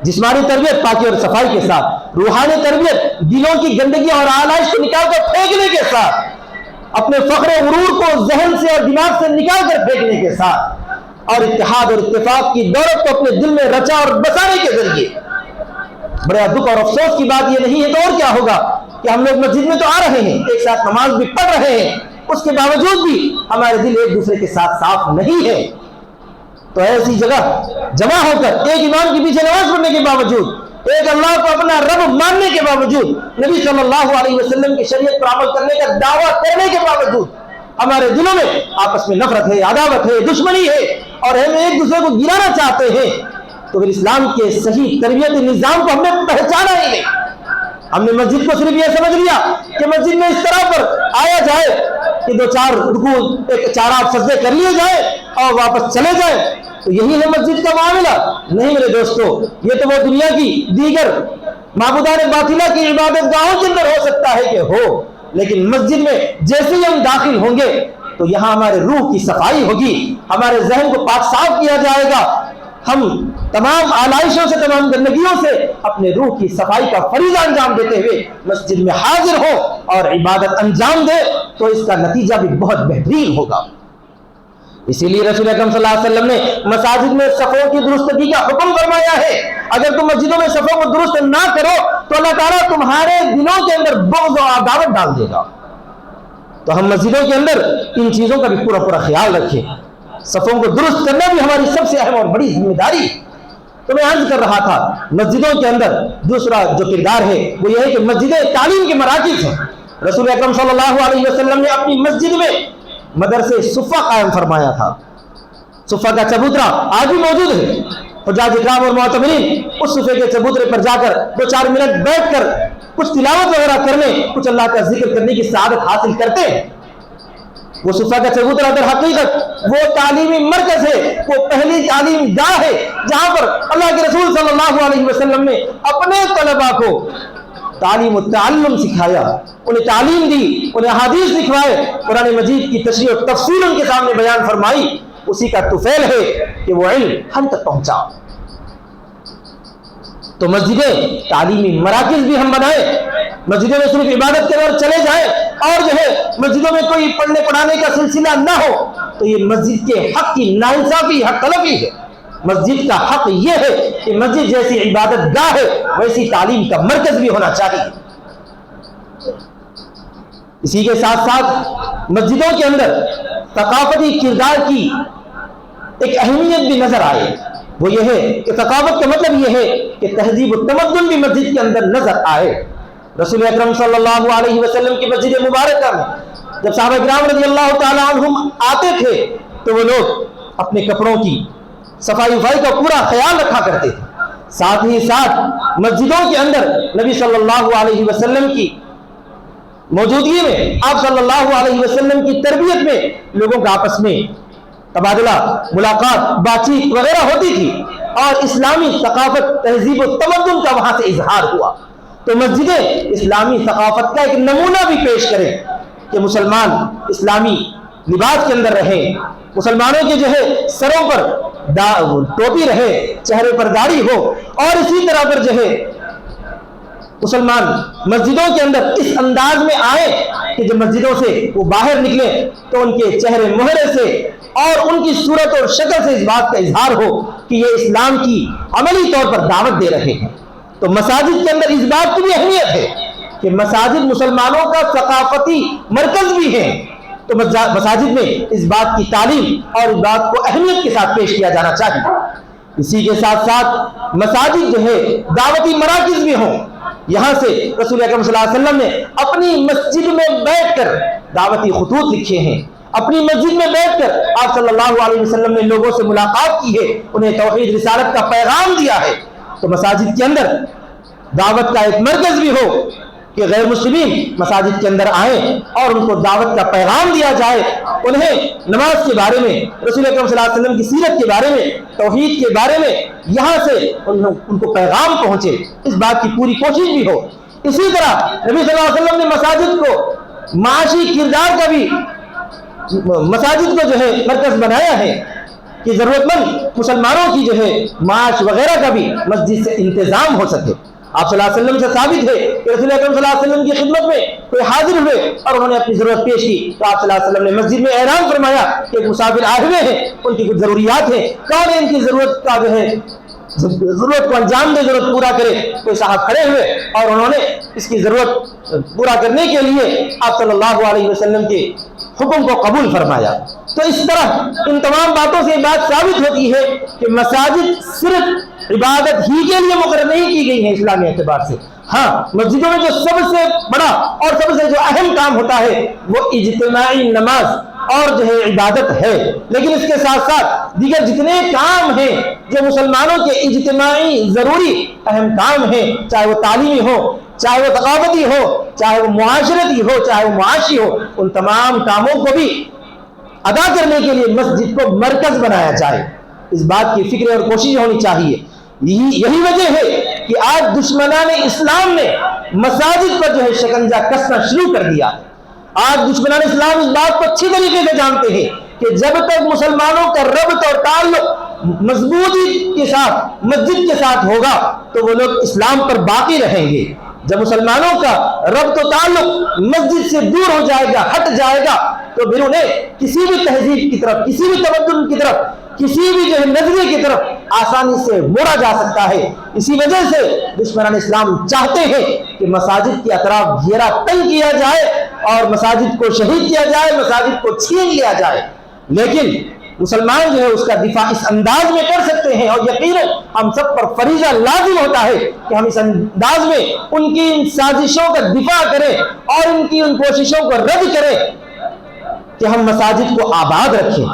جسمانی تربیت پاکی اور صفائی کے ساتھ، روحانی تربیت دلوں کی گندگی اور آلائش کو نکال کر پھینکنے کے ساتھ، اپنے فخر و غرور کو ذہن سے اور دماغ سے نکال کر پھینکنے کے ساتھ، اور اتحاد اور اتفاق کی دولت کو اپنے دل میں رچا اور بسانے کے ذریعے۔ بڑا دکھ اور افسوس کی بات یہ نہیں ہے تو اور کیا ہوگا کہ ہم لوگ مسجد میں تو آ رہے ہیں، ایک ساتھ نماز بھی پڑھ رہے ہیں، اس کے باوجود بھی ہمارے دل ایک دوسرے کے ساتھ صاف نہیں ہے۔ تو ایسی جگہ جمع ہو کر ایک امام کے پیچھے نماز پڑھنے کے باوجود، ایک اللہ کو اپنا رب ماننے کے باوجود، نبی صلی اللہ علیہ وسلم کی شریعت پر عمل کرنے کا دعویٰ کرنے کے باوجود ہمارے دلوں میں آپس میں نفرت ہے، عداوت ہے، دشمنی ہے، اور ہم ایک دوسرے کو گرانا چاہتے ہیں، تو پھر اسلام کے صحیح تربیت نظام کو ہم نے پہچانا ہی نہیں۔ ہم نے مسجد کو صرف یہ سمجھ لیا کہ مسجد میں اس طرح پر آیا جائے کہ دو چار رکوع، ایک چار آٹھ سجدے کر لیے جائیں اور واپس چلے جائیں، تو یہی ہے مسجد کا معاملہ؟ نہیں میرے دوستو، یہ تو وہ دنیا کی دیگر معبودان باطلہ کی عبادت گاہوں کے اندر ہو سکتا ہے کہ ہو، لیکن مسجد میں جیسے ہی ہم داخل ہوں گے تو یہاں ہمارے روح کی صفائی ہوگی، ہمارے ذہن کو پاک صاف کیا جائے گا، ہم تمام آلائشوں سے، تمام گندگیوں سے اپنے روح کی صفائی کا فریضہ انجام دیتے ہوئے مسجد میں حاضر ہو اور عبادت انجام دے، تو اس کا نتیجہ بھی بہت بہترین ہوگا۔ اسی لیے رسول اکرم صلی اللہ علیہ وسلم نے مساجد میں صفوں کی درستگی کا حکم فرمایا ہے۔ اگر تم مسجدوں میں صفوں کو درست نہ کرو تو اللہ تعالیٰ تمہارے دلوں کے اندر بغض و عداوت ڈال دے گا۔ تو ہم مسجدوں کے اندر ان چیزوں کا بھی پورا خیال رکھیں۔ صفوں کو درست کرنا بھی ہماری سب سے اہم اور بڑی ذمہ داری ہے۔ تو میں عرض کر رہا تھا، مسجدوں کے اندر دوسرا جو کردار ہے وہ یہ ہے کہ مسجدیں تعلیم کے مراکز ہیں۔ رسول اکرم صلی اللہ علیہ وسلم نے اپنی مسجد میں مدرسے صفہ قائم فرمایا تھا۔ صفہ کا چبوترا آج بھی موجود ہے۔ حجاج اکرام اور معتمرین اس صفے کے چبوترے پر جا کر 2-4 منٹ بیٹھ کر کچھ تلاوت وغیرہ کرنے، کچھ اللہ کا ذکر کرنے کی سعادت حاصل کرتے ہیں۔ وہ صفہ کا چبوترا در حقیقت وہ تعلیمی مرکز ہے، وہ پہلی تعلیم گاہ ہے جہاں پر اللہ کے رسول صلی اللہ علیہ وسلم نے اپنے طلباء کو تعلیم و تعلم سکھایا، انہیں تعلیم دی، انہیں احادیث سکھوائے، قرآن مجید کی تشریح و تفسیر ان کے سامنے بیان فرمائی۔ اسی کا طفیل ہے کہ وہ علم ہم تک پہنچا۔ تو مسجدیں تعلیمی مراکز بھی ہم بنائیں، مسجدوں میں صرف عبادت کے اور چلے جائیں، اور جو ہے مسجدوں میں کوئی پڑھنے پڑھانے کا سلسلہ نہ ہو، تو یہ مسجد کے حق کی ناانصافی، حق تلفی ہے۔ مسجد کا حق یہ ہے کہ مسجد جیسی عبادت گاہ ہے ویسی تعلیم کا مرکز بھی ہونا چاہیے۔ اسی کے ساتھ ساتھ مسجدوں کے اندر ثقافتی کردار کی ایک اہمیت بھی نظر آئے۔ وہ یہ ہے کہ ثقافت کا مطلب یہ ہے کہ تہذیب و تمدن بھی مسجد کے اندر نظر آئے۔ رسول اکرم صلی اللہ علیہ وسلم کی مسجد مبارکہ میں جب صحابہ کرام رضی اللہ تعالی عنہم آتے تھے تو وہ لوگ اپنے کپڑوں کی صفائی وفائی کا پورا خیال رکھا کرتے تھے۔ ساتھ ہی ساتھ مسجدوں کے اندر نبی صلی اللہ علیہ وسلم کی موجودگی میں، آپ صلی اللہ علیہ وسلم کی تربیت میں لوگوں کا آپس میں تبادلہ، ملاقات، بات چیت وغیرہ ہوتی تھی، اور اسلامی ثقافت، تہذیب و تمدن کا وہاں سے اظہار ہوا۔ تو مسجدیں اسلامی ثقافت کا ایک نمونہ بھی پیش کریں کہ مسلمان اسلامی لباس کے اندر رہیں، مسلمانوں کے جو ہے سروں پر ٹوپی رہے، چہرے پر داڑھی ہو، اور اسی طرح پر جو ہے مسلمان مسجدوں کے اندر اس انداز میں آئے کہ جب مسجدوں سے وہ باہر نکلے تو ان کے چہرے مہرے سے اور ان کی صورت اور شکل سے اس بات کا اظہار ہو کہ یہ اسلام کی عملی طور پر دعوت دے رہے ہیں۔ تو مساجد کے اندر اس بات کی بھی اہمیت ہے کہ مساجد مسلمانوں کا ثقافتی مرکز بھی ہے، تو مساجد میں اس بات کی تعلیم اور اس بات کو اہمیت کے ساتھ پیش کیا جانا چاہیے۔ اسی کے ساتھ ساتھ مساجد جو ہے دعوتی مراکز بھی ہوں۔ یہاں سے رسول اکرم صلی اللہ علیہ وسلم نے اپنی مسجد میں بیٹھ کر دعوتی خطوط لکھے ہیں، اپنی مسجد میں بیٹھ کر آپ صلی اللہ علیہ وسلم نے لوگوں سے ملاقات کی ہے، انہیں توحید رسالت کا پیغام دیا ہے۔ تو مساجد کے اندر دعوت کا ایک مرکز بھی ہو کہ غیر مسلمین مساجد کے اندر آئیں اور ان کو دعوت کا پیغام دیا جائے، انہیں نماز کے بارے میں، رسول اکرم صلی اللہ علیہ وسلم کی سیرت کے بارے میں، توحید کے بارے میں یہاں سے ان کو پیغام پہنچے، اس بات کی پوری کوشش بھی ہو۔ اسی طرح نبی صلی اللہ علیہ وسلم نے مساجد کو معاشی کردار کا بھی مساجد کو جو ہے مرکز بنایا ہے کہ ضرورت مند مسلمانوں کی جو ہے معاش وغیرہ کا بھی مسجد سے انتظام ہو سکے۔ آپ صلی اللہ علیہ وسلم سے ثابت ہے کہ رسول اکرم صلی اللہ علیہ وسلم کی خدمت میں کوئی حاضر ہوئے اور انہوں نے اپنی ضرورت پیش کی تو آپ صلی اللہ علیہ وسلم نے مسجد میں اعلان فرمایا کہ مسافر آئے ہوئے ہیں، ان کی کچھ ضروریات ہیں، کون ان کی ضرورت کا جو ہے ضرورت کو انجام دے، ضرورت پورا کرے۔ کوئی صاحب کھڑے ہوئے اور انہوں نے اس کی ضرورت پورا کرنے کے لیے آپ صلی اللہ علیہ وسلم کے حکم کو قبول فرمایا۔ تو اس طرح ان تمام باتوں سے بات ثابت ہوتی ہے کہ مساجد صرف عبادت ہی کے لیے مقرر نہیں کی گئی ہے اسلامی اعتبار سے۔ ہاں، مسجدوں میں جو سب سے بڑا اور سب سے جو اہم کام ہوتا ہے وہ اجتماعی نماز اور جو ہے عبادت ہے، لیکن اس کے ساتھ ساتھ دیگر جتنے کام ہیں جو مسلمانوں کے اجتماعی ضروری اہم کام ہیں، چاہے وہ تعلیمی ہو، چاہے وہ ثقافتی ہو، چاہے وہ معاشرتی ہو، چاہے وہ معاشی ہو، ان تمام کاموں کو بھی ادا کرنے کے لیے مسجد کو مرکز بنایا جائے۔ اس بات کی فکر اور کوشش ہونی چاہیے۔ یہی وجہ ہے کہ آج دشمنان اسلام نے مساجد پر جو ہے شکنجہ کسنا شروع کر دیا۔ آج دشمنان اسلام اس بات کو اچھی طریقے سے جانتے ہیں کہ جب تک مسلمانوں کا ربط اور تعلق مضبوطی کے ساتھ مسجد کے ساتھ ہوگا تو وہ لوگ اسلام پر باقی رہیں گے۔ جب مسلمانوں کا ربط و تعلق مسجد سے دور ہو جائے گا، ہٹ جائے گا، تو پھر انہیں کسی بھی تہذیب کی طرف، کسی بھی تمدن کی طرف، کسی بھی جو ہے نظریے کی طرف آسانی سے موڑا جا سکتا ہے۔ اسی وجہ سے دشمنان اسلام چاہتے ہیں کہ مساجد کے اطراف گھیرا تنگ کیا جائے اور مساجد کو شہید کیا جائے، مساجد کو چھین لیا جائے، لیکن مسلمان جو ہے اس کا دفاع اس انداز میں کر سکتے ہیں، اور یقیناً ہم سب پر فریضہ لازم ہوتا ہے کہ ہم اس انداز میں ان کی ان سازشوں کا دفاع کریں اور ان کی ان کوششوں کو رد کریں کہ ہم مساجد کو آباد رکھیں۔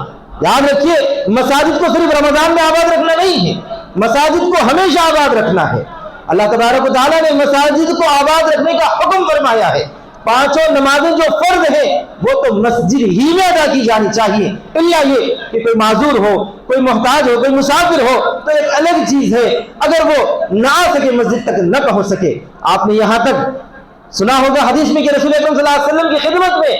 یاد رکھیے، مساجد کو صرف رمضان میں آباد رکھنا نہیں ہے، مساجد کو ہمیشہ آباد رکھنا ہے۔ اللہ تبارک و تعالیٰ نے مساجد کو آباد رکھنے کا حکم فرمایا ہے۔ پانچوں نمازیں جو فرض ہیں وہ تو مسجد ہی میں ادا کی جانی چاہیے، الا یہ کہ کوئی معذور ہو، کوئی محتاج ہو، کوئی مسافر ہو تو ایک الگ چیز ہے، اگر وہ نہ آ سکے، مسجد تک نہ پہنچ سکے۔ آپ نے یہاں تک سنا ہوگا حدیث میں کہ رسول اکرم صلی اللہ علیہ وسلم کی خدمت میں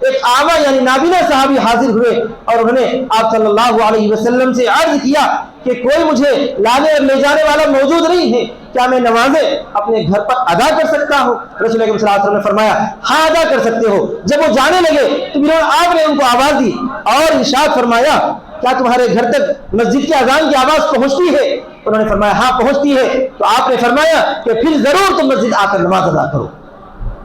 ایک اعمى یعنی نابینا صحابی حاضر ہوئے اور انہوں نے آپ صلی اللہ علیہ وسلم سے عرض کیا کہ کوئی مجھے لانے اور لے جانے والا موجود نہیں ہے، کیا میں نمازیں اپنے گھر پر ادا کر سکتا ہوں؟ رسول اکرم صلی اللہ علیہ وسلم نے فرمایا ہاں ادا کر سکتے ہو۔ جب وہ جانے لگے تو پھر آپ نے ان کو آواز دی اور ارشاد فرمایا کیا تمہارے گھر تک مسجد کے اذان کی آواز پہنچتی ہے؟ انہوں نے فرمایا ہاں پہنچتی ہے۔ تو آپ نے فرمایا کہ پھر ضرور تم مسجد آ کر نماز ادا کرو۔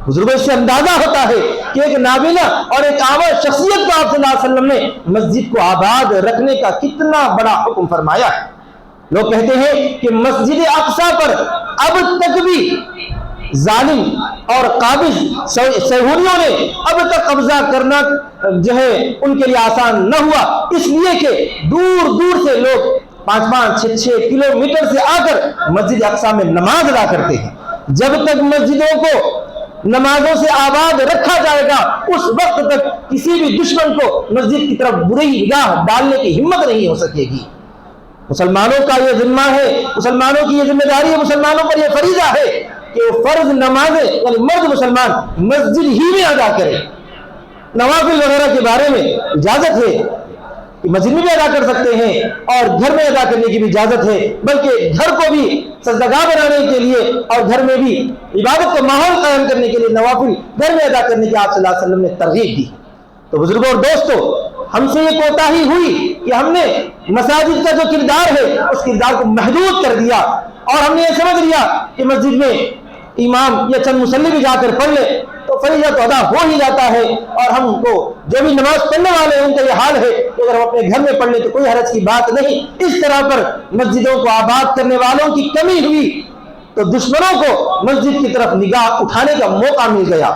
بزرگوں سے اندازہ ہوتا ہے کہ ایک نابینا اور ایک اعمى شخصیت کو آپ صلی اللہ علیہ وسلم نے مسجد کو آباد رکھنے کا کتنا بڑا حکم فرمایا ہے۔ لوگ کہتے ہیں کہ مسجد اقصی پر اب تک بھی ظالم اور قابض سہولیوں نے اب تک قبضہ کرنا جو ہے ان کے لیے آسان نہ ہوا، اس لیے کہ دور دور سے لوگ 5-6 کلومیٹر سے آ کر مسجد اقصی میں نماز ادا کرتے ہیں۔ جب تک مسجدوں کو نمازوں سے آباد رکھا جائے گا اس وقت تک کسی بھی دشمن کو مسجد کی طرف بری نگاہ ڈالنے کی ہمت نہیں ہو سکے گی۔ مسلمانوں کا یہ ذمہ ہے، مسلمانوں کی یہ ذمہ داری ہے، مسلمانوں پر یہ فریضہ ہے کہ وہ فرض نمازیں یعنی مرد مسلمان مسجد ہی میں ادا کرے۔ نوافل وغیرہ کے بارے میں اجازت ہے مسجد میں بھی ادا کر سکتے ہیں اور گھر میں ادا کرنے کی بھی اجازت ہے، بلکہ گھر کو بھی سجدگاہ بنانے کے لیے اور گھر میں بھی عبادت کا ماحول قائم کرنے کے لیے نوافل گھر میں ادا کرنے کی آپ صلی اللہ علیہ وسلم نے ترغیب دی۔ تو بزرگوں اور دوستو، ہم سے یہ کوتاہی ہوئی کہ ہم نے مساجد کا جو کردار ہے اس کردار کو محدود کر دیا، اور ہم نے یہ سمجھ لیا کہ مسجد میں امام یا چند مصلی بھی جا کر پڑھ لے تو فریضہ تو ادا ہو ہی جاتا ہے، اور ہم کو جو بھی نماز پڑھنے والے ہیں ان کا یہ حال ہے کہ اگر ہم اپنے گھر میں پڑھ لیں تو کوئی حرج کی بات نہیں۔ اس طرح پر مسجدوں کو آباد کرنے والوں کی کمی ہوئی تو دشمنوں کو مسجد کی طرف نگاہ اٹھانے کا موقع مل گیا۔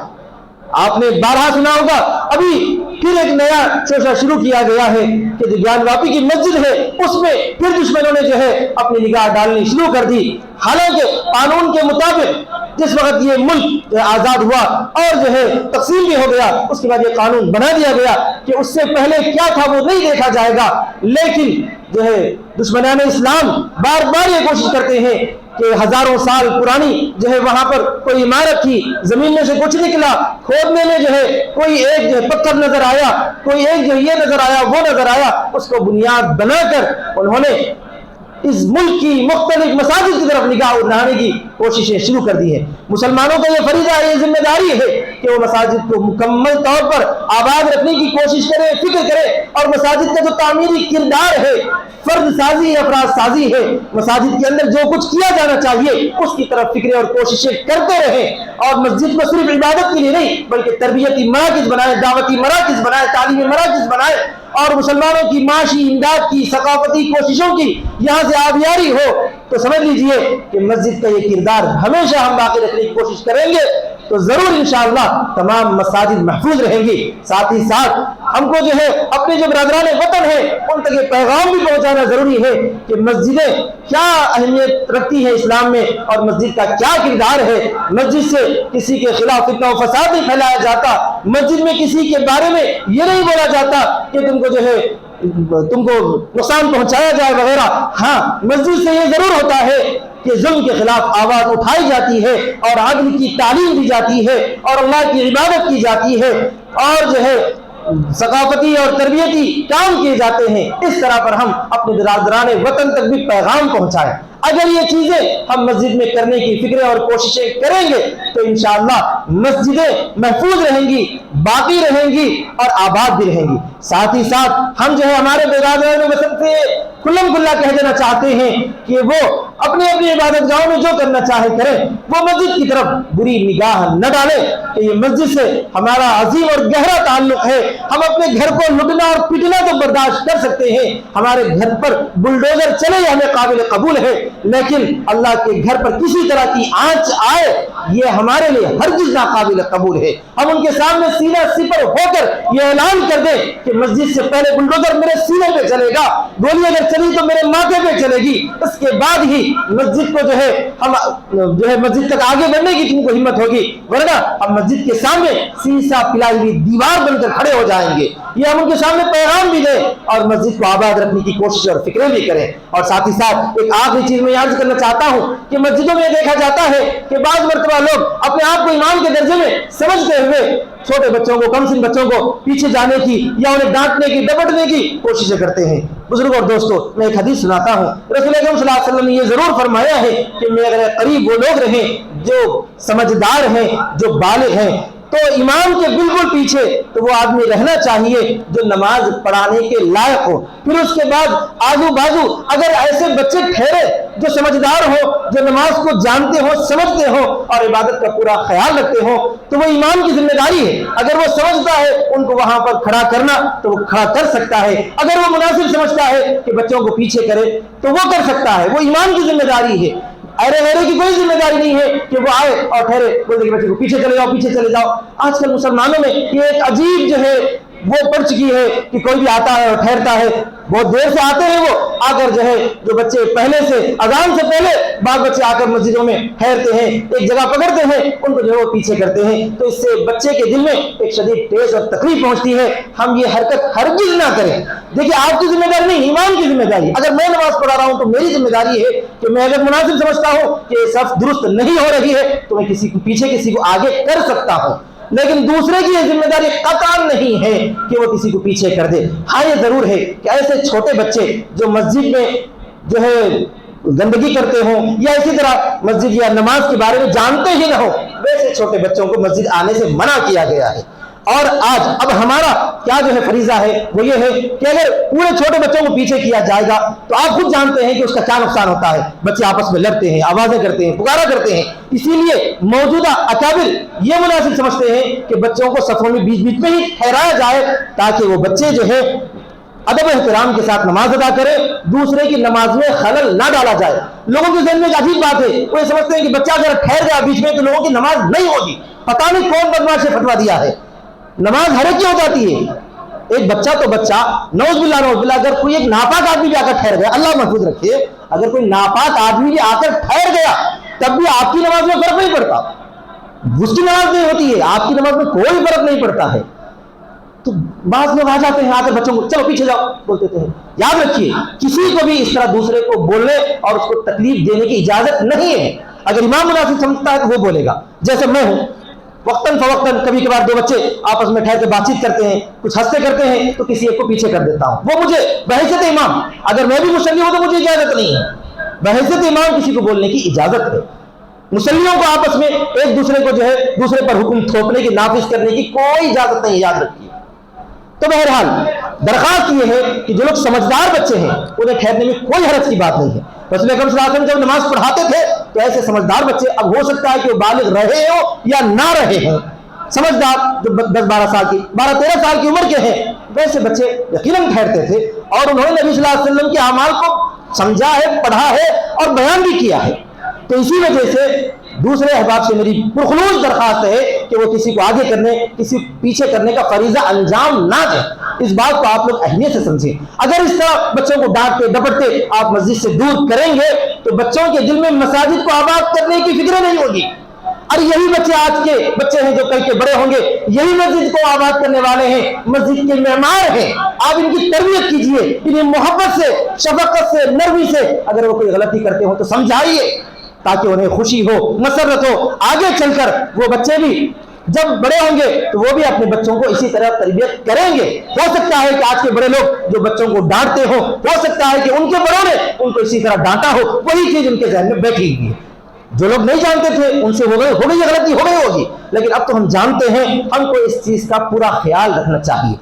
آپ نے بارہا سنا ہوگا، ابھی پھر ایک نیا شوشہ شروع کیا گیا ہے کہ جو گیان واپی کی مسجد ہے اس میں پھر دشمنوں نے جو ہے اپنی نگاہ ڈالنی شروع کر دی، حالانکہ قانون کے مطابق جس وقت یہ ملک آزاد ہوا اور جو ہے تقسیم بھی ہو گیا، اس کے بعد یہ قانون بنا دیا گیا کہ اس سے پہلے کیا تھا وہ نہیں دیکھا جائے گا، لیکن جو ہے دشمنان اسلام بار بار یہ کوشش کرتے ہیں کہ ہزاروں سال پرانی جو ہے وہاں پر کوئی عمارت تھی، زمین میں سے کچھ نکلا، کھودنے میں جو ہے کوئی ایک جو ہے پتھر نظر آیا، کوئی ایک جو یہ نظر آیا وہ نظر آیا، اس کو بنیاد بنا کر انہوں نے اس ملک کی مختلف مساجد کی طرف نگاہ اٹھانے کی کوششیں شروع کر دی ہیں۔ مسلمانوں کا یہ فریضہ ہے، یہ ذمہ داری ہے کہ وہ مساجد کو مکمل طور پر آباد رکھنے کی کوشش کرے، فکر کرے، اور مساجد کا جو تعمیری کردار ہے، فرد سازی ہے، افراد سازی ہے، مساجد کے اندر جو کچھ کیا جانا چاہیے اس کی طرف فکریں اور کوششیں کرتے رہیں، اور مسجد کو صرف عبادت کے لیے نہیں بلکہ تربیتی مراکز بنائے، دعوتی مراکز بنائے، تعلیمی مراکز بنائے، اور مسلمانوں کی معاشی امداد کی، ثقافتی کوششوں کی یہاں سے آبیاری ہو۔ تو سمجھ لیجئے کہ مسجد کا یہ کردار ہمیشہ ہم باقی رکھنے کی کوشش کریں گے تو ضرور انشاءاللہ تمام مساجد محفوظ رہیں گی۔ ساتھ ہی ساتھ ہم کو جو ہے اپنے جو برادران وطن ہیں ان تک یہ پیغام بھی پہنچانا ضروری ہے کہ مسجدیں کیا اہمیت رکھتی ہیں اسلام میں، اور مسجد کا کیا کردار ہے۔ مسجد سے کسی کے خلاف فتنہ و فساد نہیں پھیلایا جاتا، مسجد میں کسی کے بارے میں یہ نہیں بولا جاتا کہ تم کو جو ہے تم کو نقصان پہنچایا جائے وغیرہ۔ ہاں، مسجد سے یہ ضرور ہوتا ہے کہ ظلم کے خلاف آواز اٹھائی جاتی ہے، اور عدل کی تعلیم دی جاتی ہے، اور اللہ کی عبادت کی جاتی ہے، اور جو ہے ثقافتی اور تربیتی کام کیے جاتے ہیں۔ اس طرح پر ہم اپنے برادران وطن تک بھی پیغام پہنچائیں۔ اگر یہ چیزیں ہم مسجد میں کرنے کی فکریں اور کوششیں کریں گے تو انشاءاللہ مسجدیں محفوظ رہیں گی، باقی رہیں گی، اور آباد بھی رہیں گی۔ ساتھ ہی ساتھ ہم جو ہے ہمارے برادران وطن سے کھلم کھلا کہہ دینا چاہتے ہیں کہ وہ اپنے اپنی عبادت گاہوں میں جو کرنا چاہے کریں، وہ مسجد کی طرف بری نگاہ نہ ڈالیں کہ یہ مسجد سے ہمارا عظیم اور گہرا تعلق ہے۔ ہم اپنے گھر کو لٹنا اور پٹنا تو برداشت کر سکتے ہیں، ہمارے گھر پر بلڈوزر چلے یہ ہمیں قابل قبول ہے، لیکن اللہ کے گھر پر کسی طرح کی آنچ آئے یہ ہمارے لیے ہرگز ناقابل قبول ہے۔ ہم ان کے سامنے سینہ سپر ہو کر یہ اعلان کر دیں کہ مسجد سے پہلے بلڈوزر میرے سینے پہ چلے گا، گولی اگر چلی تو میرے ماتھے پہ چلے گی، اس کے بعد ہی مسجد کو جو ہے ہم جو ہے مسجد تک آگے بڑھنے کی تم کو ہمت ہوگی، ورنہ ہم مسجد کے سامنے سیسا پلائی ہوئی دیوار بن کر کھڑے ہو جائیں گے۔ یہ ہم ان کے سامنے پیغام بھی دیں اور مسجد کو آباد رکھنے کی کوشش اور فکریں بھی کریں۔ اور ساتھ ہی ساتھ ایک آخری چیز میں یاد کرنا چاہتا ہوں کہ مسجدوں میں دیکھا جاتا ہے کہ بعض مرتبہ لوگ اپنے آپ کو امام کے درجے میں سمجھتے ہوئے چھوٹے بچوں کو، کم سن بچوں کو پیچھے جانے کی یا انہیں ڈانٹنے کی، ڈپٹنے کی کوششیں کرتے ہیں۔ بزرگوں اور دوستو، میں ایک حدیث سناتا ہوں۔ رسول اکرم صلی اللہ علیہ وسلم نے یہ ضرور فرمایا ہے کہ میرے قریب وہ لوگ رہیں جو سمجھدار ہیں، جو بالغ ہیں، تو امام کے بالکل پیچھے تو وہ آدمی رہنا چاہیے جو نماز پڑھانے کے لائق ہو۔ پھر اس کے بعد آزو بازو اگر ایسے بچے ٹھہرے جو سمجھدار ہو، جو نماز کو جانتے ہو، سمجھتے ہو اور عبادت کا پورا خیال رکھتے ہو، تو وہ امام کی ذمہ داری ہے۔ اگر وہ سمجھتا ہے ان کو وہاں پر کھڑا کرنا تو وہ کھڑا کر سکتا ہے، اگر وہ مناسب سمجھتا ہے کہ بچوں کو پیچھے کرے تو وہ کر سکتا ہے، وہ امام کی ذمہ داری ہے۔ ارے میرے کی کوئی ذمہ داری نہیں ہے کہ وہ آئے اور ٹھہرے بولتے کہ بچے کو پیچھے چلے جاؤ، پیچھے چلے جاؤ۔ آج کل مسلمانوں میں یہ ایک عجیب جو ہے وہ پڑ چکی ہے کہ کوئی بھی آتا ہے اور ٹھہرتا ہے، بہت دیر سے آتے ہیں، وہ آ کر جو ہے جو بچے پہلے سے اذان سے پہلے بعض بچے آ کر مسجدوں میں ٹھہرتے ہیں، ایک جگہ پکڑتے ہیں، ان کو جو ہے وہ پیچھے کرتے ہیں، تو اس سے بچے کے دل میں ایک شدید ٹھیس اور تکلیف پہنچتی ہے۔ ہم یہ حرکت ہرگز نہ کریں۔ دیکھیے، آپ کی ذمہ داری نہیں، امام کی ذمہ داری۔ اگر میں نماز پڑھا رہا ہوں تو میری ذمہ داری ہے کہ میں اگر مناسب سمجھتا ہوں کہ صف درست نہیں ہو رہی ہے تو میں کسی کو پیچھے، کسی کو آگے کر سکتا ہوں۔ لیکن دوسرے کی یہ ذمہ داری قطعاً نہیں ہے کہ وہ کسی کو پیچھے کر دے. ہاں یہ ضرور ہے کہ ایسے چھوٹے بچے جو مسجد میں جو ہے گندگی کرتے ہوں یا اسی طرح مسجد یا نماز کے بارے میں جانتے ہی نہ ہو، ویسے چھوٹے بچوں کو مسجد آنے سے منع کیا گیا ہے. اور آج اب ہمارا کیا جو ہے فریضہ ہے وہ یہ ہے کہ اگر پورے چھوٹے بچوں کو پیچھے کیا جائے گا تو آپ خود جانتے ہیں کہ اس کا کیا نقصان ہوتا ہے. بچے آپس میں لڑتے ہیں، آوازیں کرتے ہیں، پکارا کرتے ہیں. اسی لیے موجودہ اکابر یہ مناسب سمجھتے ہیں کہ بچوں کو صفوں میں بیچ بیچ میں ہی ٹھہرایا جائے تاکہ وہ بچے جو ہے ادب احترام کے ساتھ نماز ادا کرے، دوسرے کی نماز میں خلل نہ ڈالا جائے. لوگوں کے ذہن میں ایک عجیب بات ہے، وہ یہ سمجھتے ہیں کہ بچہ اگر ٹھہر گیا بیچ میں تو لوگوں کی نماز نہیں ہوگی. پتہ نہیں کون بدماش نے فتویٰ دیا ہے، نماز ہر ایک کی ہو جاتی ہے. ایک بچہ تو بچہ، نعوذ باللہ، اگر کوئی ایک ناپاک آدمی بھی آ کر ٹھہر گیا، اللہ محفوظ رکھے، اگر کوئی ناپاک آدمی بھی آ کر ٹھہر گیا تب بھی آپ کی نماز میں فرق نہیں پڑتا. اس کی نماز نہیں ہوتی ہے، آپ کی نماز میں کوئی فرق نہیں پڑتا ہے. تو بعض لوگ آ جاتے ہیں، آ کر بچوں کو چلو پیچھے جاؤ بولتے تھے. یاد رکھیے کسی کو بھی اس طرح دوسرے کو بولنے اور اس کو تکلیف دینے کی اجازت نہیں ہے. اگر امام مناسب سمجھتا ہے تو وہ بولے گا. جیسے میں ہوں، وقتاً فوقتاً کبھی کبھار دو بچے آپس میں ٹھہر کے بات چیت کرتے ہیں، کچھ ہنستے کرتے ہیں تو کسی ایک کو پیچھے کر دیتا ہوں. وہ مجھے بحیثیت امام، اگر میں بھی مصلی ہوں تو مجھے اجازت نہیں ہے. بحیثیت امام کسی کو بولنے کی اجازت ہے. مصلیوں کو آپس میں ایک دوسرے کو جو ہے دوسرے پر حکم تھوپنے کی، نافذ کرنے کی کوئی اجازت نہیں، یاد رکھیے. تو بہرحال درخواست یہ ہے کہ جو لوگ سمجھدار بچے ہیں انہیں ٹھہرنے میں کوئی حرج کی بات نہیں ہے. رسول اکرم صلی اللہ علیہ وسلم جب نماز پڑھاتے تھے تو ایسے سمجھدار بچے، اب ہو سکتا ہے کہ وہ بالغ رہے ہو یا نہ رہے ہوں، سمجھدار جو 10-12 سال کی 12-13 سال کی عمر کے ہیں، ویسے بچے یقیناً ٹھہرتے تھے اور انہوں نے نبی صلی اللہ علیہ وسلم کے اعمال کو سمجھا ہے، پڑھا ہے اور بیان بھی کیا ہے. تو اسی وجہ سے دوسرے احباب سے میری پرخلوص درخواست ہے کہ وہ کسی کو آگے کرنے، کسی پیچھے کرنے کا فریضہ انجام نہ دیں. اس بات کو آپ لوگ اہمیت سے سمجھیں. اگر اس طرح بچوں کو ڈانٹتے ڈپٹتے آپ مسجد سے دور کریں گے تو بچوں کے دل میں مساجد کو آباد کرنے کی فکر نہیں ہوگی. اور یہی بچے آج کے بچے ہیں جو کل کے بڑے ہوں گے، یہی مسجد کو آباد کرنے والے ہیں، مسجد کے معمار ہیں. آپ ان کی تربیت کیجئے، انہیں محبت سے، شفقت سے، نرمی سے. اگر وہ کوئی غلطی کرتے ہو تو سمجھائیے تاکہ انہیں خوشی ہو، مسرت ہو. آگے چل کر وہ بچے بھی جب بڑے ہوں گے تو وہ بھی اپنے بچوں کو اسی طرح تربیت کریں گے. ہو سکتا ہے کہ آج کے بڑے لوگ جو بچوں کو ڈانٹتے ہو سکتا ہے کہ ان کے بڑوں نے ان کو اسی طرح ڈانٹا ہو، وہی چیز ان کے ذہن میں بیٹھی ہوئی ہے. جو لوگ نہیں جانتے تھے ان سے ہو گئی غلطی ہو گئی ہوگی، لیکن اب تو ہم جانتے ہیں، ہم کو اس چیز کا پورا خیال رکھنا چاہیے.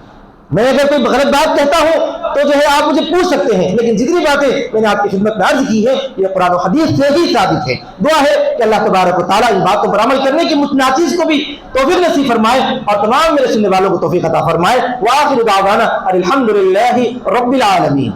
میں اگر کوئی غلط بات کہتا ہوں تو جو ہے آپ مجھے پوچھ سکتے ہیں، لیکن جتنی باتیں میں نے آپ کی خدمت میں عرض کی ہے یہ قرآن و حدیث سے ہی ثابت ہے. دعا ہے کہ اللہ تبارک و تعالیٰ ان باتوں پر عمل کرنے کی ناچیز کو بھی توفیق نصیب فرمائے اور تمام میرے سننے والوں کو توفیق عطا فرمائے. وآخر دعوانا الحمدللہ رب العالمین.